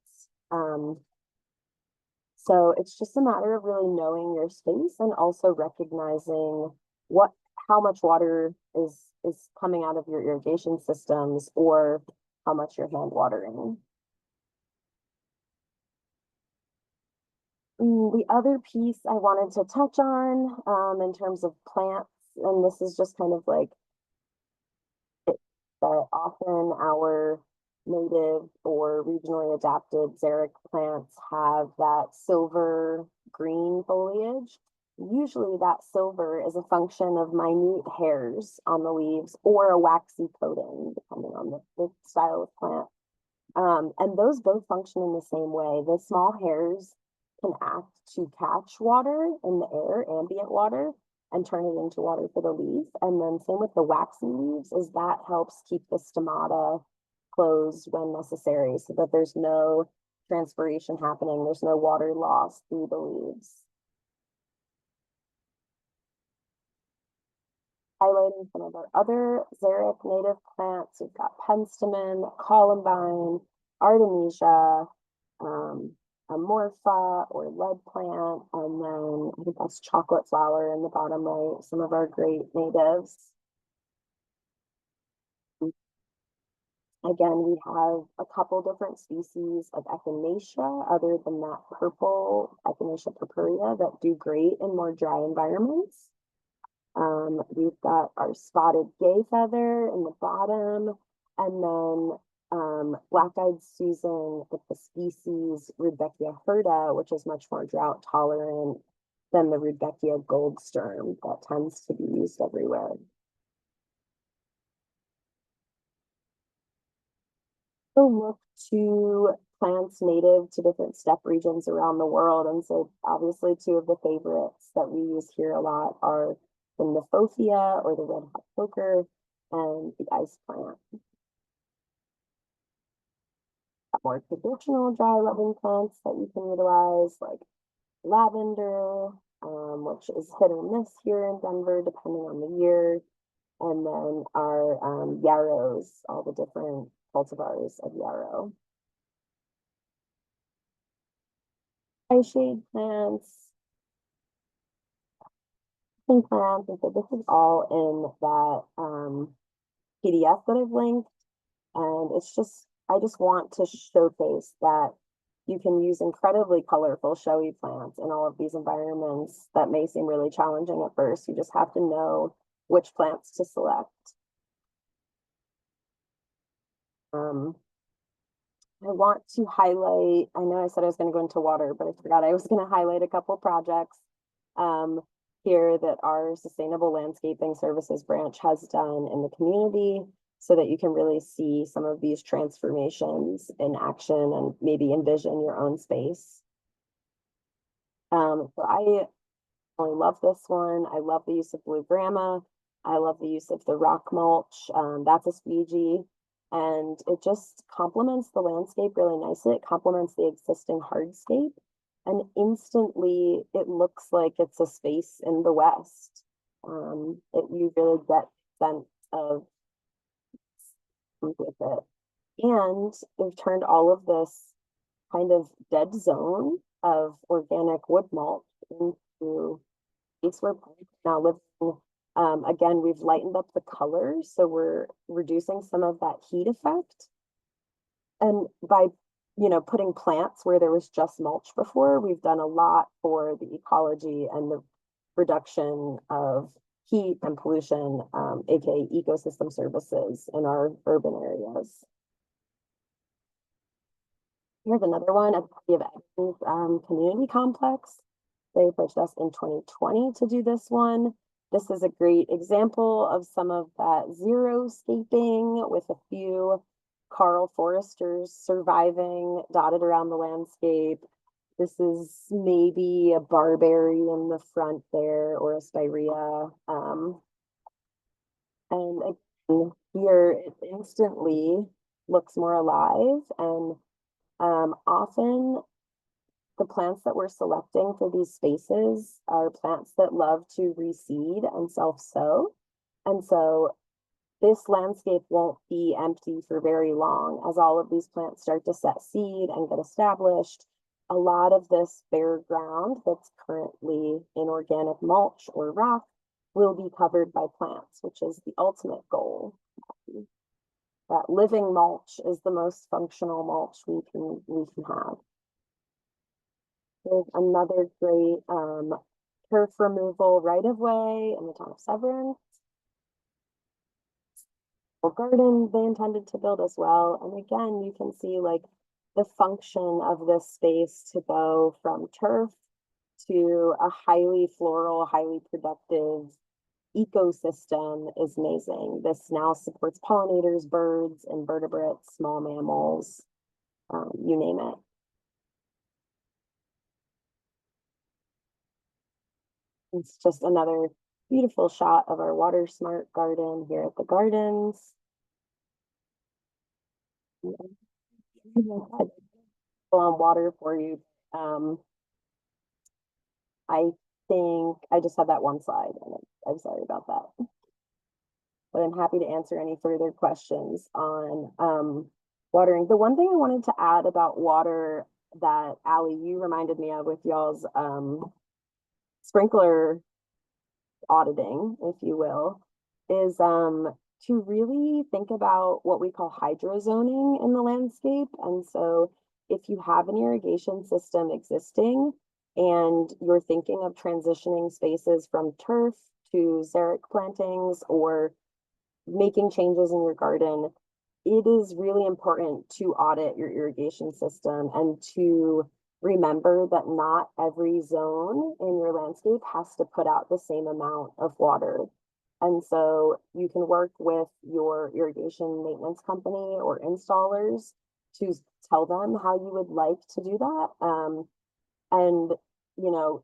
So it's just a matter of really knowing your space and also recognizing what how much water is coming out of your irrigation systems or how much you're hand watering. The other piece I wanted to touch on in terms of plants, and this is just kind of like that often our native or regionally adapted xeric plants have that silver green foliage. Usually that silver is a function of minute hairs on the leaves or a waxy coating, depending on the style of plant. And those both function in the same way. The small hairs can act to catch water in the air, ambient water, and turn it into water for the leaf. And then same with the waxy leaves, is that helps keep the stomata closed when necessary so that there's no transpiration happening, there's no water loss through the leaves. Highlighting some of our other xeric native plants, we've got penstemon, columbine, artemisia, amorpha or lead plant, and then I think that's chocolate flower in the bottom right, some of our great natives. Again, we have a couple different species of echinacea other than that purple echinacea purpurea that do great in more dry environments. We've got our spotted gay feather in the bottom, and then black-eyed Susan with the species Rudbeckia hirta, which is much more drought tolerant than the Rudbeckia goldsturm that tends to be used everywhere. So look to plants native to different steppe regions around the world. And so obviously two of the favorites that we use here a lot are the Nephophia or the red hot poker and the ice plant. More traditional dry loving plants that you can utilize like lavender, which is hit or miss here in Denver depending on the year. And then our yarrows, all the different cultivars of yarrow. High shade plants, plants, and so this is all in that PDF that I've linked. And it's just, I just want to showcase that you can use incredibly colorful, showy plants in all of these environments that may seem really challenging at first. You just have to know which plants to select. I want to highlight, I know I said I was going to go into water, but I forgot I was going to highlight a couple projects here that our Sustainable Landscaping Services branch has done in the community so that you can really see some of these transformations in action and maybe envision your own space. So I really love this one. I love the use of blue grama. I love the use of the rock mulch. That's a squeegee. And it just complements the landscape really nicely. It complements the existing hardscape. And instantly it looks like it's a space in the West. You really get sense of with it. And we've turned all of this kind of dead zone of organic wood mulch into space where plants now living. Again, we've lightened up the colors, so we're reducing some of that heat effect. And by, putting plants where there was just mulch before, we've done a lot for the ecology and the reduction of heat and pollution, aka ecosystem services in our urban areas. Here's another one at the Evans Community Complex. They approached us in 2020 to do this one. This is a great example of some of that xeriscaping with a few Carl Foresters surviving dotted around the landscape. This is maybe a barberry in the front there or a spirea. And again, here it instantly looks more alive, and often the plants that we're selecting for these spaces are plants that love to reseed and self-sow. And so this landscape won't be empty for very long as all of these plants start to set seed and get established. A lot of this bare ground that's currently in organic mulch or rock will be covered by plants, which is the ultimate goal. That living mulch is the most functional mulch we can have. There's another great turf removal right of way in the town of Severn. A garden they intended to build as well. And again, you can see like the function of this space to go from turf to a highly floral, highly productive ecosystem is amazing. This now supports pollinators, birds, invertebrates, small mammals, you name it. It's just another beautiful shot of our water smart garden here at the gardens. On water for you. I think I just had that one slide, and I'm sorry about that. But I'm happy to answer any further questions on watering. The one thing I wanted to add about water that Allie, you reminded me of with y'all's sprinkler auditing, if you will, is to really think about what we call hydrozoning in the landscape. And so if you have an irrigation system existing and you're thinking of transitioning spaces from turf to xeric plantings or making changes in your garden, it is really important to audit your irrigation system and to remember that not every zone in your landscape has to put out the same amount of water. And so you can work with your irrigation maintenance company or installers to tell them how you would like to do that. And, you know,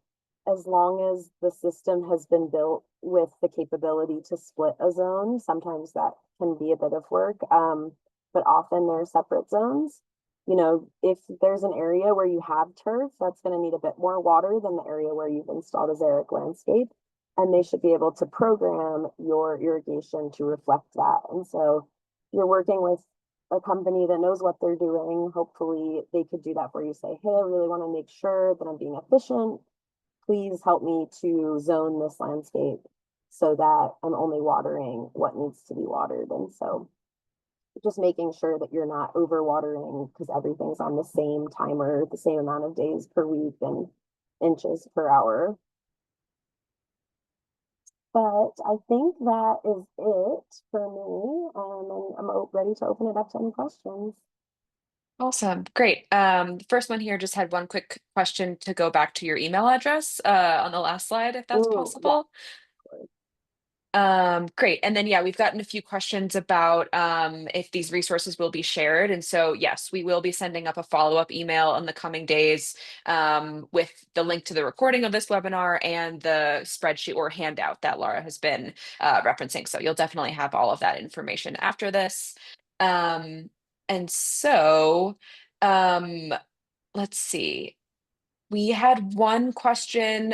as long as the system has been built with the capability to split a zone, sometimes that can be a bit of work, but often they're separate zones. You know, if there's an area where you have turf, that's going to need a bit more water than the area where you've installed a xeric landscape, and they should be able to program your irrigation to reflect that. And so you're working with a company that knows what they're doing. Hopefully they could do that for you. Say, hey, I really want to make sure that I'm being efficient. Please help me to zone this landscape so that I'm only watering what needs to be watered. And so just making sure that you're not overwatering because everything's on the same timer, the same amount of days per week and inches per hour. But I think that is it for me. And I'm ready to open it up to any questions. Awesome. Great. The first one here just had one quick question to go back to your email address on the last slide, if that's Ooh, yeah. possible. Great. And then, yeah, we've gotten a few questions about if these resources will be shared. And so, yes, we will be sending up a follow-up email in the coming days with the link to the recording of this webinar and the spreadsheet or handout that Laura has been referencing. So you'll definitely have all of that information after this. And so, let's see. We had one question.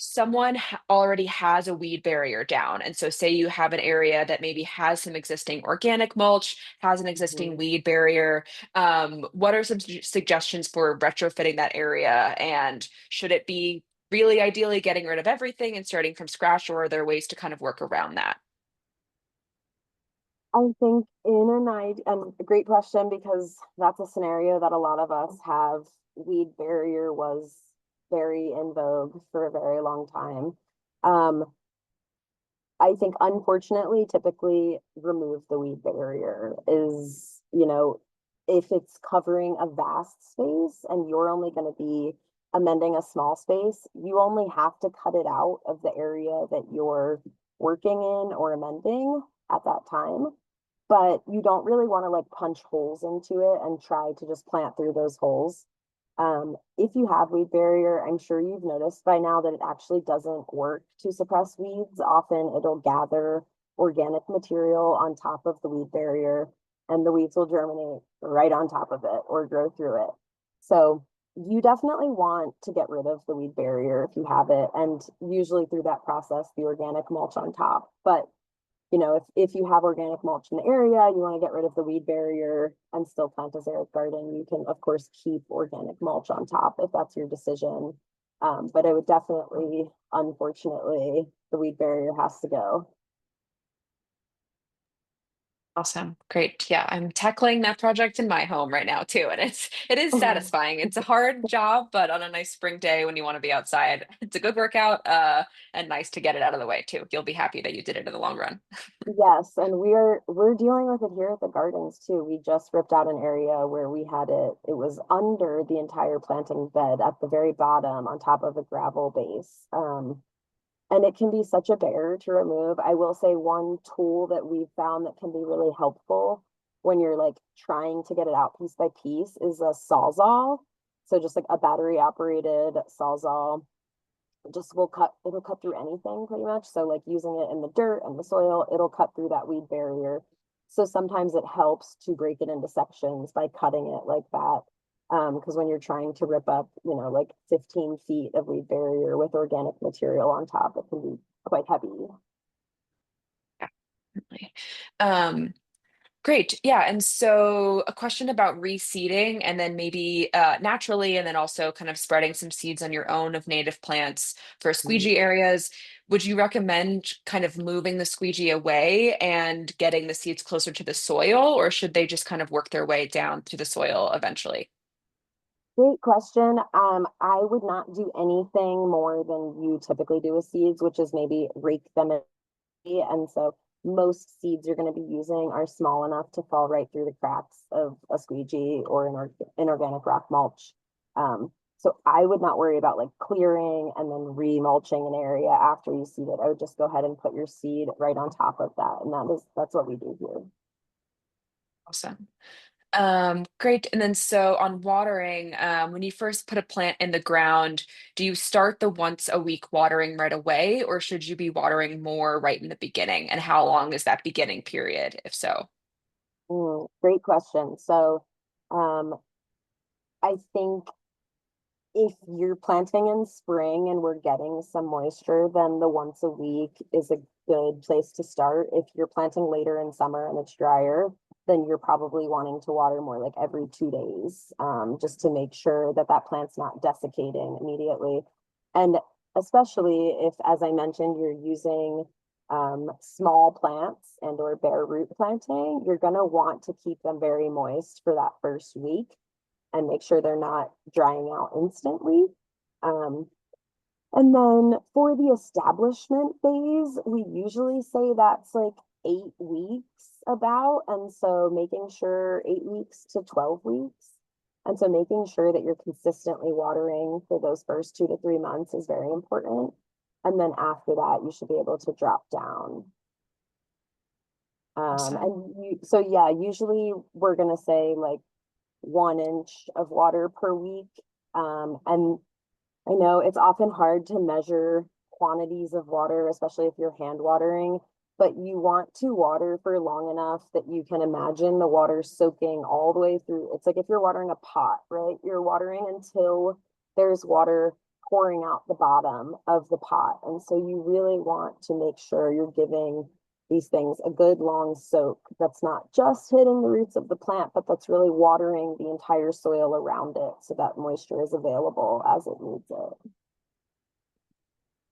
Someone already has a weed barrier down. And so say you have an area that maybe has some existing organic mulch, has an existing Mhm. weed barrier. What are some suggestions for retrofitting that area? And should it be really ideally getting rid of everything and starting from scratch, or are there ways to kind of work around that? I think in a night, and a great question because that's a scenario that a lot of us have. Weed barrier was very in vogue for a very long time. Um, I think unfortunately, typically remove the weed barrier is, you know, if it's covering a vast space and you're only going to be amending a small space, you only have to cut it out of the area that you're working in or amending at that time. But you don't really want to like punch holes into it and try to just plant through those holes. If you have weed barrier, I'm sure you've noticed by now that it actually doesn't work to suppress weeds. Often it'll gather organic material on top of the weed barrier, and the weeds will germinate right on top of it or grow through it. So you definitely want to get rid of the weed barrier if you have it, and usually through that process, the organic mulch on top. But if you have organic mulch in the area, you want to get rid of the weed barrier and still plant a xeric garden, you can, of course, keep organic mulch on top if that's your decision. But I would definitely, unfortunately, the weed barrier has to go. Awesome. Great. Yeah, I'm tackling that project in my home right now too. And it is satisfying. It's a hard job, but on a nice spring day when you want to be outside, it's a good workout, and nice to get it out of the way too. You'll be happy that you did it in the long run. Yes, and we're dealing with it here at the gardens too. We just ripped out an area where we had it was under the entire planting bed at the very bottom on top of a gravel base. And it can be such a bear to remove. I will say one tool that we've found that can be really helpful when you're like trying to get it out piece by piece is a sawzall. So just like a battery operated sawzall just it'll cut through anything pretty much. So like using it in the dirt and the soil, it'll cut through that weed barrier. So sometimes it helps to break it into sections by cutting it like that. Because when you're trying to rip up, like 15 feet of weed barrier with organic material on top, it can be quite heavy. Yeah, definitely. Um, Great. Yeah. And so a question about reseeding and then maybe naturally, and then also kind of spreading some seeds on your own of native plants for squeegee areas. Would you recommend kind of moving the squeegee away and getting the seeds closer to the soil, or should they just kind of work their way down through the soil eventually? Great question. I would not do anything more than you typically do with seeds, which is maybe rake them in. And so most seeds you're going to be using are small enough to fall right through the cracks of a squeegee or an inorganic rock mulch. So I would not worry about like clearing and then remulching an area after you seed it. I would just go ahead and put your seed right on top of that. And that's what we do here. Awesome. Great. And then so on watering, when you first put a plant in the ground, do you start the once a week watering right away, or should you be watering more right in the beginning? And how long is that beginning period, if so? Great question. So um, I think if you're planting in spring and we're getting some moisture, then the once a week is a good place to start. If you're planting later in summer and it's drier, then you're probably wanting to water more like every 2 days, just to make sure that that plant's not desiccating immediately. And especially if, as I mentioned, you're using small plants and or bare root planting, you're going to want to keep them very moist for that first week and make sure they're not drying out instantly. Um, and then for the establishment phase, we usually say that's like 8 weeks about. And so making sure 8 weeks to 12 weeks. And so making sure that you're consistently watering for those first 2 to 3 months is very important. And then after that, you should be able to drop down. Awesome. So yeah, usually we're going to say like 1 inch of water per week. And I know it's often hard to measure quantities of water, especially if you're hand watering, but you want to water for long enough that you can imagine the water soaking all the way through. It's like if you're watering a pot, right? You're watering until there's water pouring out the bottom of the pot. And so you really want to make sure you're giving these things a good long soak that's not just hitting the roots of the plant, but that's really watering the entire soil around it so that moisture is available as it needs it.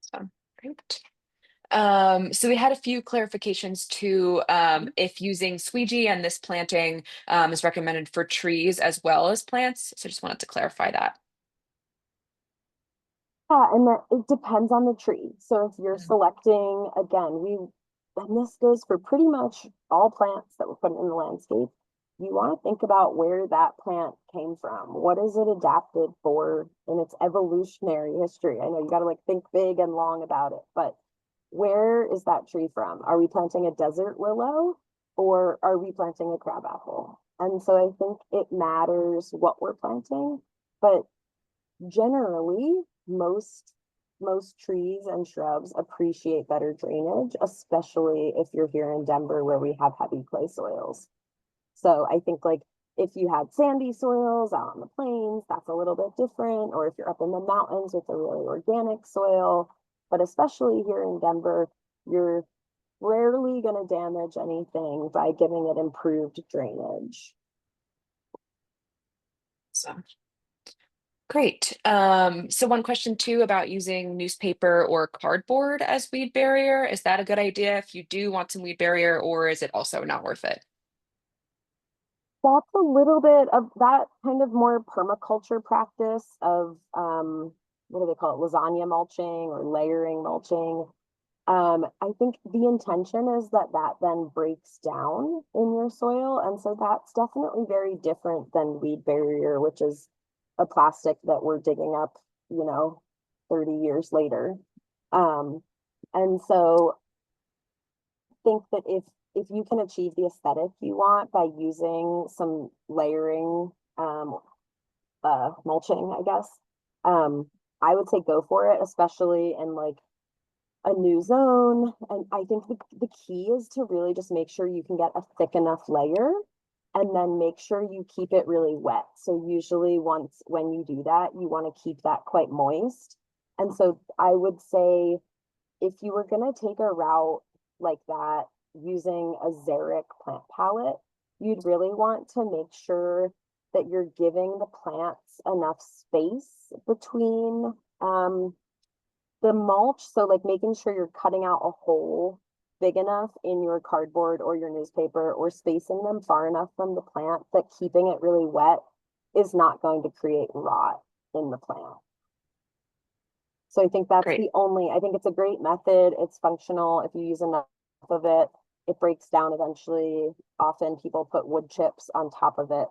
So great. So we had a few clarifications too, if using squeegee and this planting is recommended for trees as well as plants. So just wanted to clarify that. Yeah, and that it depends on the tree. So if you're Mhm. selecting, again, and this goes for pretty much all plants that we're putting in the landscape, you want to think about where that plant came from. What is it adapted for in its evolutionary history? I know you got to like think big and long about it, but where is that tree from? Are we planting a desert willow or are we planting a crabapple? And so I think it matters what we're planting, but generally, most most trees and shrubs appreciate better drainage, especially if you're here in Denver where we have heavy clay soils. So I think like if you had sandy soils out on the plains, that's a little bit different. Or if you're up in the mountains with a really organic soil, but especially here in Denver, you're rarely going to damage anything by giving it improved drainage. So great. So one question too about using newspaper or cardboard as weed barrier. Is that a good idea if you do want some weed barrier, or is it also not worth it? That's a little bit of that kind of more permaculture practice of what do they call it? Lasagna mulching or layering mulching. I think the intention is that that then breaks down in your soil. And so that's definitely very different than weed barrier, which is a plastic that we're digging up, you know, 30 years later. Um, and so I think that if you can achieve the aesthetic you want by using some layering, mulching, I guess, I would say go for it, especially in like a new zone. And I think the key is to really just make sure you can get a thick enough layer and then make sure you keep it really wet. So usually once when you do that, you want to keep that quite moist. And so I would say if you were going to take a route like that using a xeric plant palette, you'd really want to make sure that you're giving the plants enough space between the mulch. So like making sure you're cutting out a hole big enough in your cardboard or your newspaper or spacing them far enough from the plant that keeping it really wet is not going to create rot in the plant. So I think that's Great. the only, I think it's a great method. It's functional. If you use enough of it, it breaks down eventually. Often people put wood chips on top of it.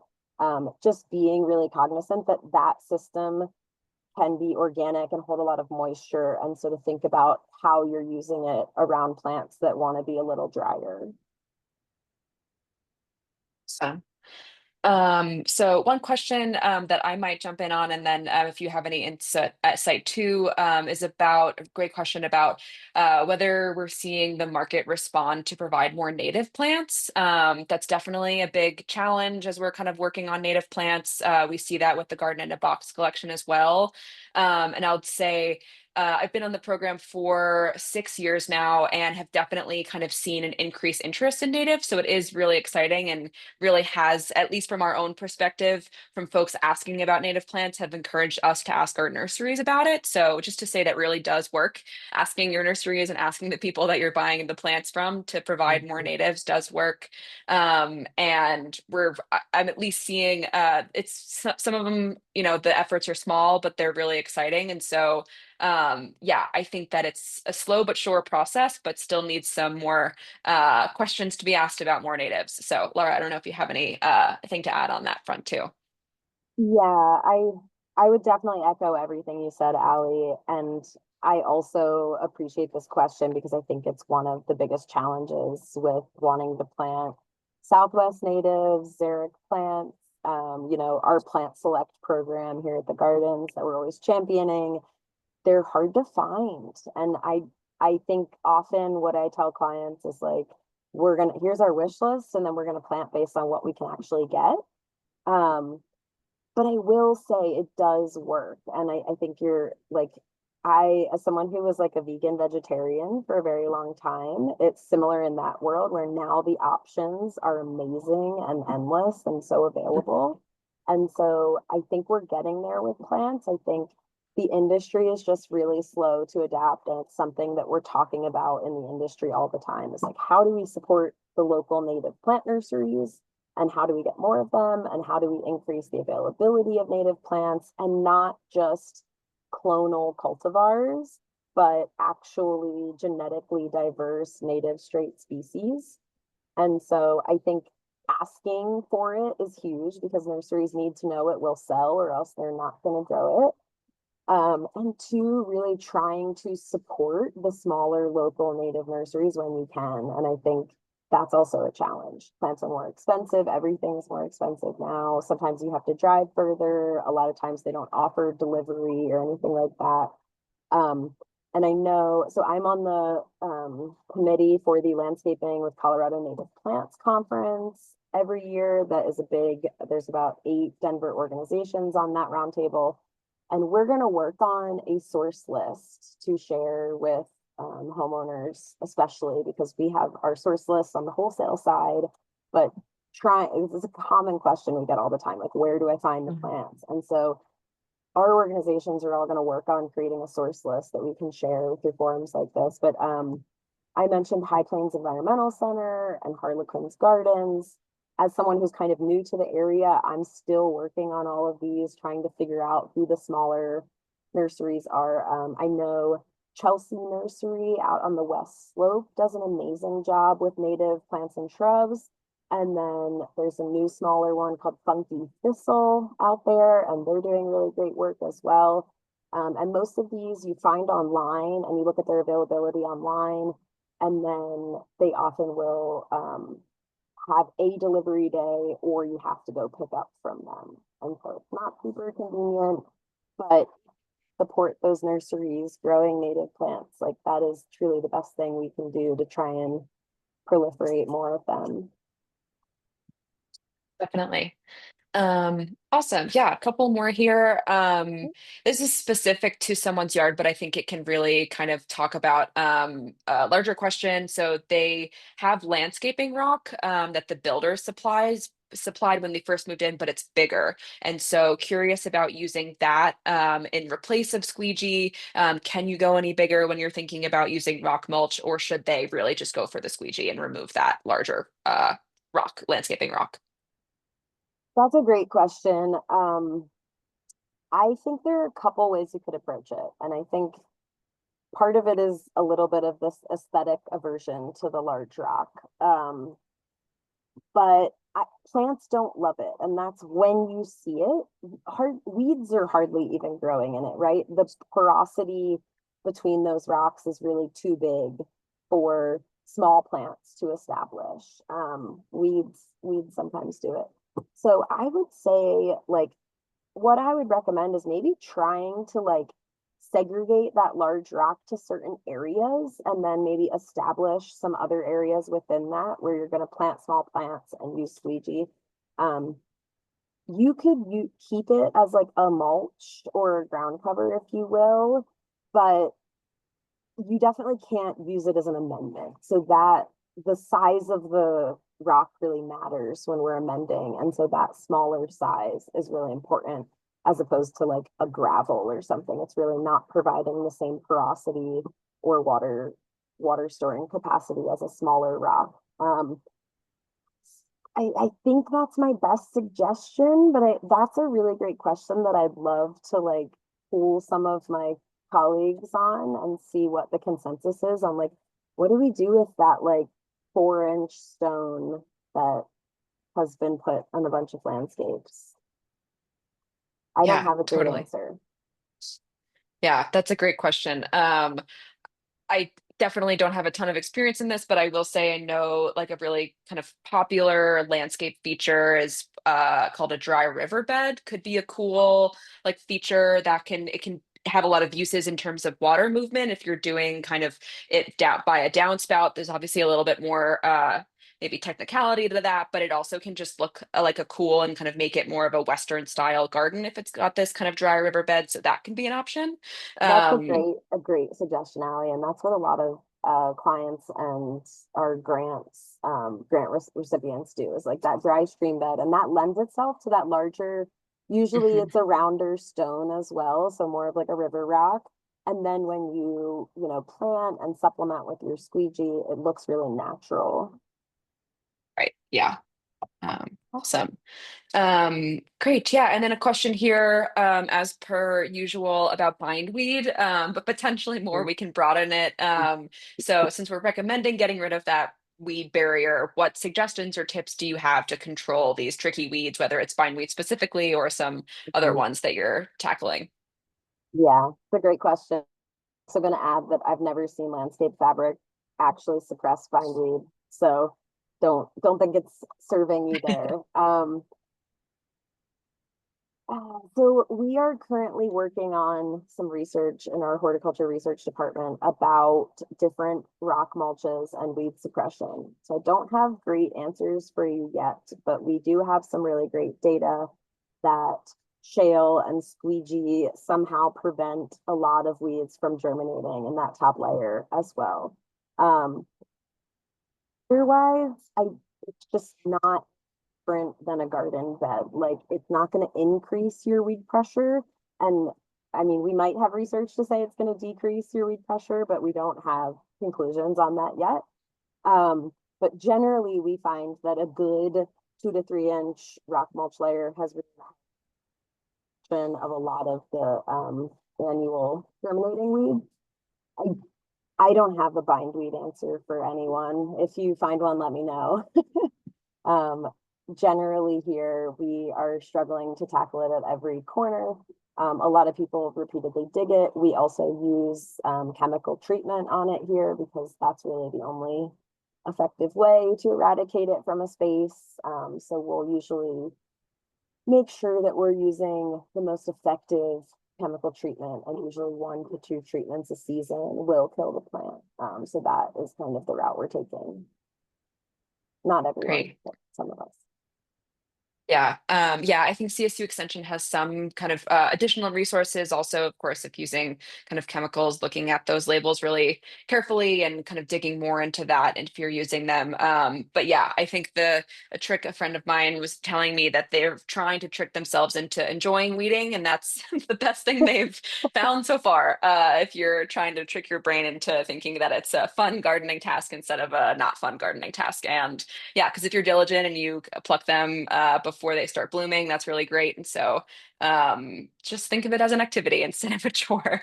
Just being really cognizant that that system can be organic and hold a lot of moisture. And so to think about how you're using it around plants that want to be a little drier. So so one question that I might jump in on, and then if you have any insight too, is about a great question about whether we're seeing the market respond to provide more native plants. That's definitely a big challenge as we're kind of working on native plants. We see that with the Garden in a Box collection as well. And I would say I've been on the program for 6 years now and have definitely kind of seen an increased interest in native. So it is really exciting and really has, at least from our own perspective, from folks asking about native plants, have encouraged us to ask our nurseries about it. So just to say that really does work. Asking your nurseries and asking the people that you're buying the plants from to provide more natives does work. And I'm at least seeing some of them, you know, the efforts are small, but they're really exciting. And so yeah, I think that it's a slow but sure process, but still needs some more questions to be asked about more natives. So Laura, I don't know if you have any thing to add on that front too. Yeah, I would definitely echo everything you said, Allie. And I also appreciate this question because I think it's one of the biggest challenges with wanting to plant Southwest natives, xeric plants, you know, our plant select program here at the gardens that we're always championing. They're hard to find. And I think often what I tell clients is like, here's our wish list, and then we're gonna plant based on what we can actually get. Um, but I will say it does work. And I think you're like, as someone who was like a vegan vegetarian for a very long time, it's similar in that world where now the options are amazing and endless and so available. And so I think we're getting there with plants. I think the industry is just really slow to adapt. And it's something that we're talking about in the industry all the time is like, how do we support the local native plant nurseries? And how do we get more of them? And how do we increase the availability of native plants and not just clonal cultivars, but actually genetically diverse native straight species? And so I think asking for it is huge because nurseries need to know it will sell or else they're not going to grow it. And two, really trying to support the smaller local native nurseries when you can. And I think that's also a challenge. Plants are more expensive. Everything's more expensive now. Sometimes you have to drive further. A lot of times they don't offer delivery or anything like that. And I know, so I'm on the committee for the Landscaping with Colorado Native Plants Conference every year. That is a big, there's about 8 Denver organizations on that roundtable. And we're going to work on a source list to share with homeowners, especially because we have our source lists on the wholesale side, but it's a common question we get all the time, like, where do I find the Mhm. plants? And so our organizations are all going to work on creating a source list that we can share through forums like this. But I mentioned High Plains Environmental Center and Harlequin's Gardens. As someone who's kind of new to the area, I'm still working on all of these, trying to figure out who the smaller nurseries are. I know Chelsea Nursery out on the West Slope does an amazing job with native plants and shrubs. And then there's a new smaller one called Funky Thistle out there, and they're doing really great work as well. And most of these you find online and you look at their availability online, and then they often will have a delivery day or you have to go pick up from them. And so it's not super convenient, but support those nurseries growing native plants. Like, that is truly the best thing we can do to try and proliferate more of them. Definitely. Awesome. Yeah, a couple more here. This is specific to someone's yard, but I think it can really kind of talk about a larger question. So they have landscaping rock that the builder supplied when they first moved in, but it's bigger. And so curious about using that in replace of squeegee. Can you go any bigger when you're thinking about using rock mulch, or should they really just go for the squeegee and remove that larger rock, landscaping rock? That's a great question. I think there are a couple ways you could approach it. And I think part of it is a little bit of this aesthetic aversion to the large rock. But plants don't love it. And that's when you see it. Weeds are hardly even growing in it, right? The porosity between those rocks is really too big for small plants to establish. Weeds sometimes do it. So I would say, like, what I would recommend is maybe trying to, like, segregate that large rock to certain areas and then maybe establish some other areas within that where you're going to plant small plants and use squeegee. Um, you keep it as like a mulch or a ground cover, if you will, but you definitely can't use it as an amendment. So that the size of the rock really matters when we're amending. And so that smaller size is really important as opposed to like a gravel or something. It's really not providing the same porosity or water storing capacity as a smaller rock. I think that's my best suggestion, but that's a really great question that I'd love to, like, pull some of my colleagues on and see what the consensus is on, like, what do we do with that, like, 4-inch stone that has been put on a bunch of landscapes? I don't Yeah, have a great totally. answer. Yeah, that's a great question. I definitely don't have a ton of experience in this, but I will say I know like a really kind of popular landscape feature is called a dry riverbed. Could be a cool like feature that can have a lot of uses in terms of water movement. If you're doing kind of it down by a downspout, there's obviously a little bit more maybe technicality to that, but it also can just look like a cool and kind of make it more of a Western style garden if it's got this kind of dry riverbed. So that can be an option. That's Um, a great suggestion, Allie, and that's what a lot of clients and our recipients do, is like that dry stream bed, and that lends itself to that larger. Usually, mhm. it's a rounder stone as well, so more of like a river rock. And then when plant and supplement with your squeegee, it looks really natural. Right. Yeah. Awesome. Great. Yeah. And then a question here, as per usual, about bindweed, but potentially more, we can broaden it. So since we're recommending getting rid of that weed barrier, what suggestions or tips do you have to control these tricky weeds, whether it's bindweed specifically or some other Mhm. ones that you're tackling? Yeah, it's a great question. Also going to add that I've never seen landscape fabric actually suppress bindweed, so don't think it's serving you there. So we are currently working on some research in our horticulture research department about different rock mulches and weed suppression. So I don't have great answers for you yet, but we do have some really great data that shale and squeegee somehow prevent a lot of weeds from germinating in that top layer as well. Um, Otherwise, it's just not different than a garden bed. Like it's not going to increase your weed pressure. And I mean, we might have research to say it's going to decrease your weed pressure, but we don't have conclusions on that yet. But generally, we find that a good 2 to 3 inch rock mulch layer has reduction of a lot of the annual germinating weeds. I don't have a bindweed answer for anyone. If you find one, let me know. Um, Generally here, we are struggling to tackle it at every corner. A lot of people repeatedly dig it. We also use chemical treatment on it here because that's really the only effective way to eradicate it from a space. So we'll usually make sure that we're using the most effective chemical treatment, and usually 1 to 2 treatments a season will kill the plant. So that is kind of the route we're taking. Not everyone, Great. but some of us. Yeah. Yeah, I think CSU Extension has some kind of additional resources. Also, of course, if using kind of chemicals, looking at those labels really carefully and kind of digging more into that and if you're using them. But yeah, I think a trick a friend of mine was telling me that they're trying to trick themselves into enjoying weeding, and that's the best thing they've found so far. If you're trying to trick your brain into thinking that it's a fun gardening task instead of a not fun gardening task. And yeah, because if you're diligent and you pluck them before they start blooming, that's really great. And so just think of it as an activity instead of a chore.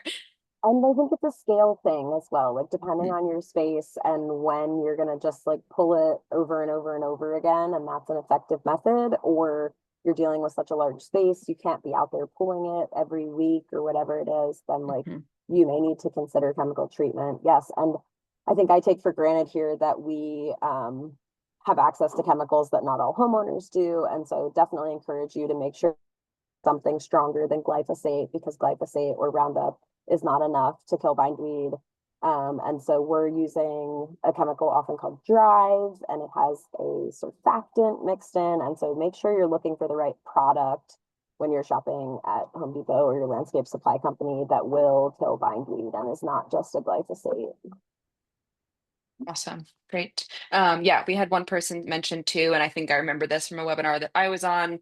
And I think it's a scale thing as well, like depending on your space and when you're gonna just like pull it over and over and over again, and that's an effective method, or you're dealing with such a large space, you can't be out there pulling it every week or whatever it is, then like Mhm. you may need to consider chemical treatment. Yes, and I think I take for granted here that we have access to chemicals that not all homeowners do, and so definitely encourage you to make sure something stronger than glyphosate, because glyphosate or Roundup is not enough to kill bindweed. And so we're using a chemical often called Drive, and it has a surfactant mixed in. And so make sure you're looking for the right product when you're shopping at Home Depot or your landscape supply company that will kill bindweed and is not just a glyphosate. Awesome. Great. Yeah, we had one person mention too, and I think I remember this from a webinar that I was on,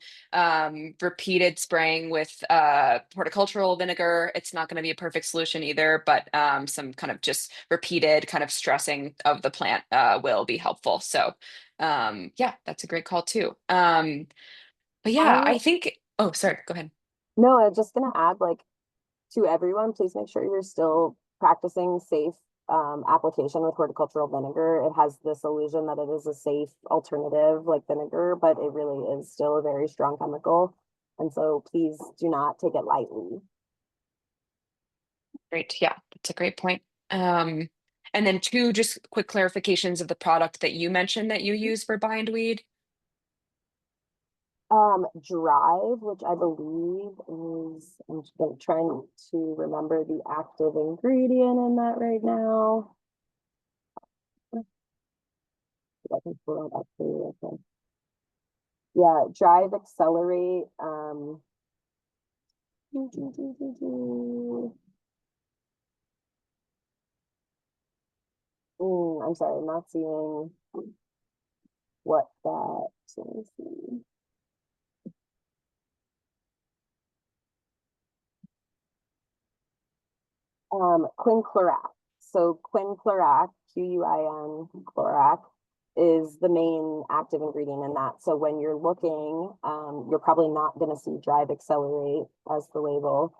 repeated spraying with horticultural vinegar. It's not going to be a perfect solution either, but some kind of just repeated kind of stressing of the plant will be helpful. So yeah, that's a great call too. But yeah, I I think, oh, sorry, go ahead. No, I'm just gonna add like to everyone, please make sure you're still practicing safe application with horticultural vinegar. It has this illusion that it is a safe alternative like vinegar, but it really is still a very strong chemical. And so please do not take it lightly. Great. Yeah, that's a great point. And then two just quick clarifications of the product that you mentioned that you use for bindweed. Drive, which I believe is, I'm just trying to remember the active ingredient in that right now. I can pull it up for you. Okay. Yeah, Drive Accelerate. Do, do, do, do, do. I'm sorry, I'm not seeing what that, let me see. Quinclorac. So quinclorac, Quin, chlorac, is the main active ingredient in that. So when you're looking, you're probably not going to see Drive Accelerate as the label.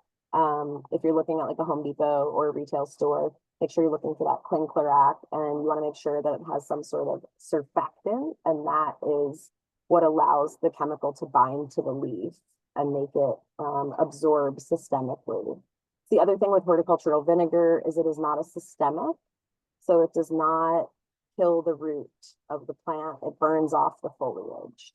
If you're looking at like a Home Depot or a retail store, make sure you're looking for that quinclorac, and you want to make sure that it has some sort of surfactant, and that is what allows the chemical to bind to the leaf and make it absorb systemically. The other thing with horticultural vinegar is it is not a systemic, so it does not kill the root of the plant. It burns off the foliage.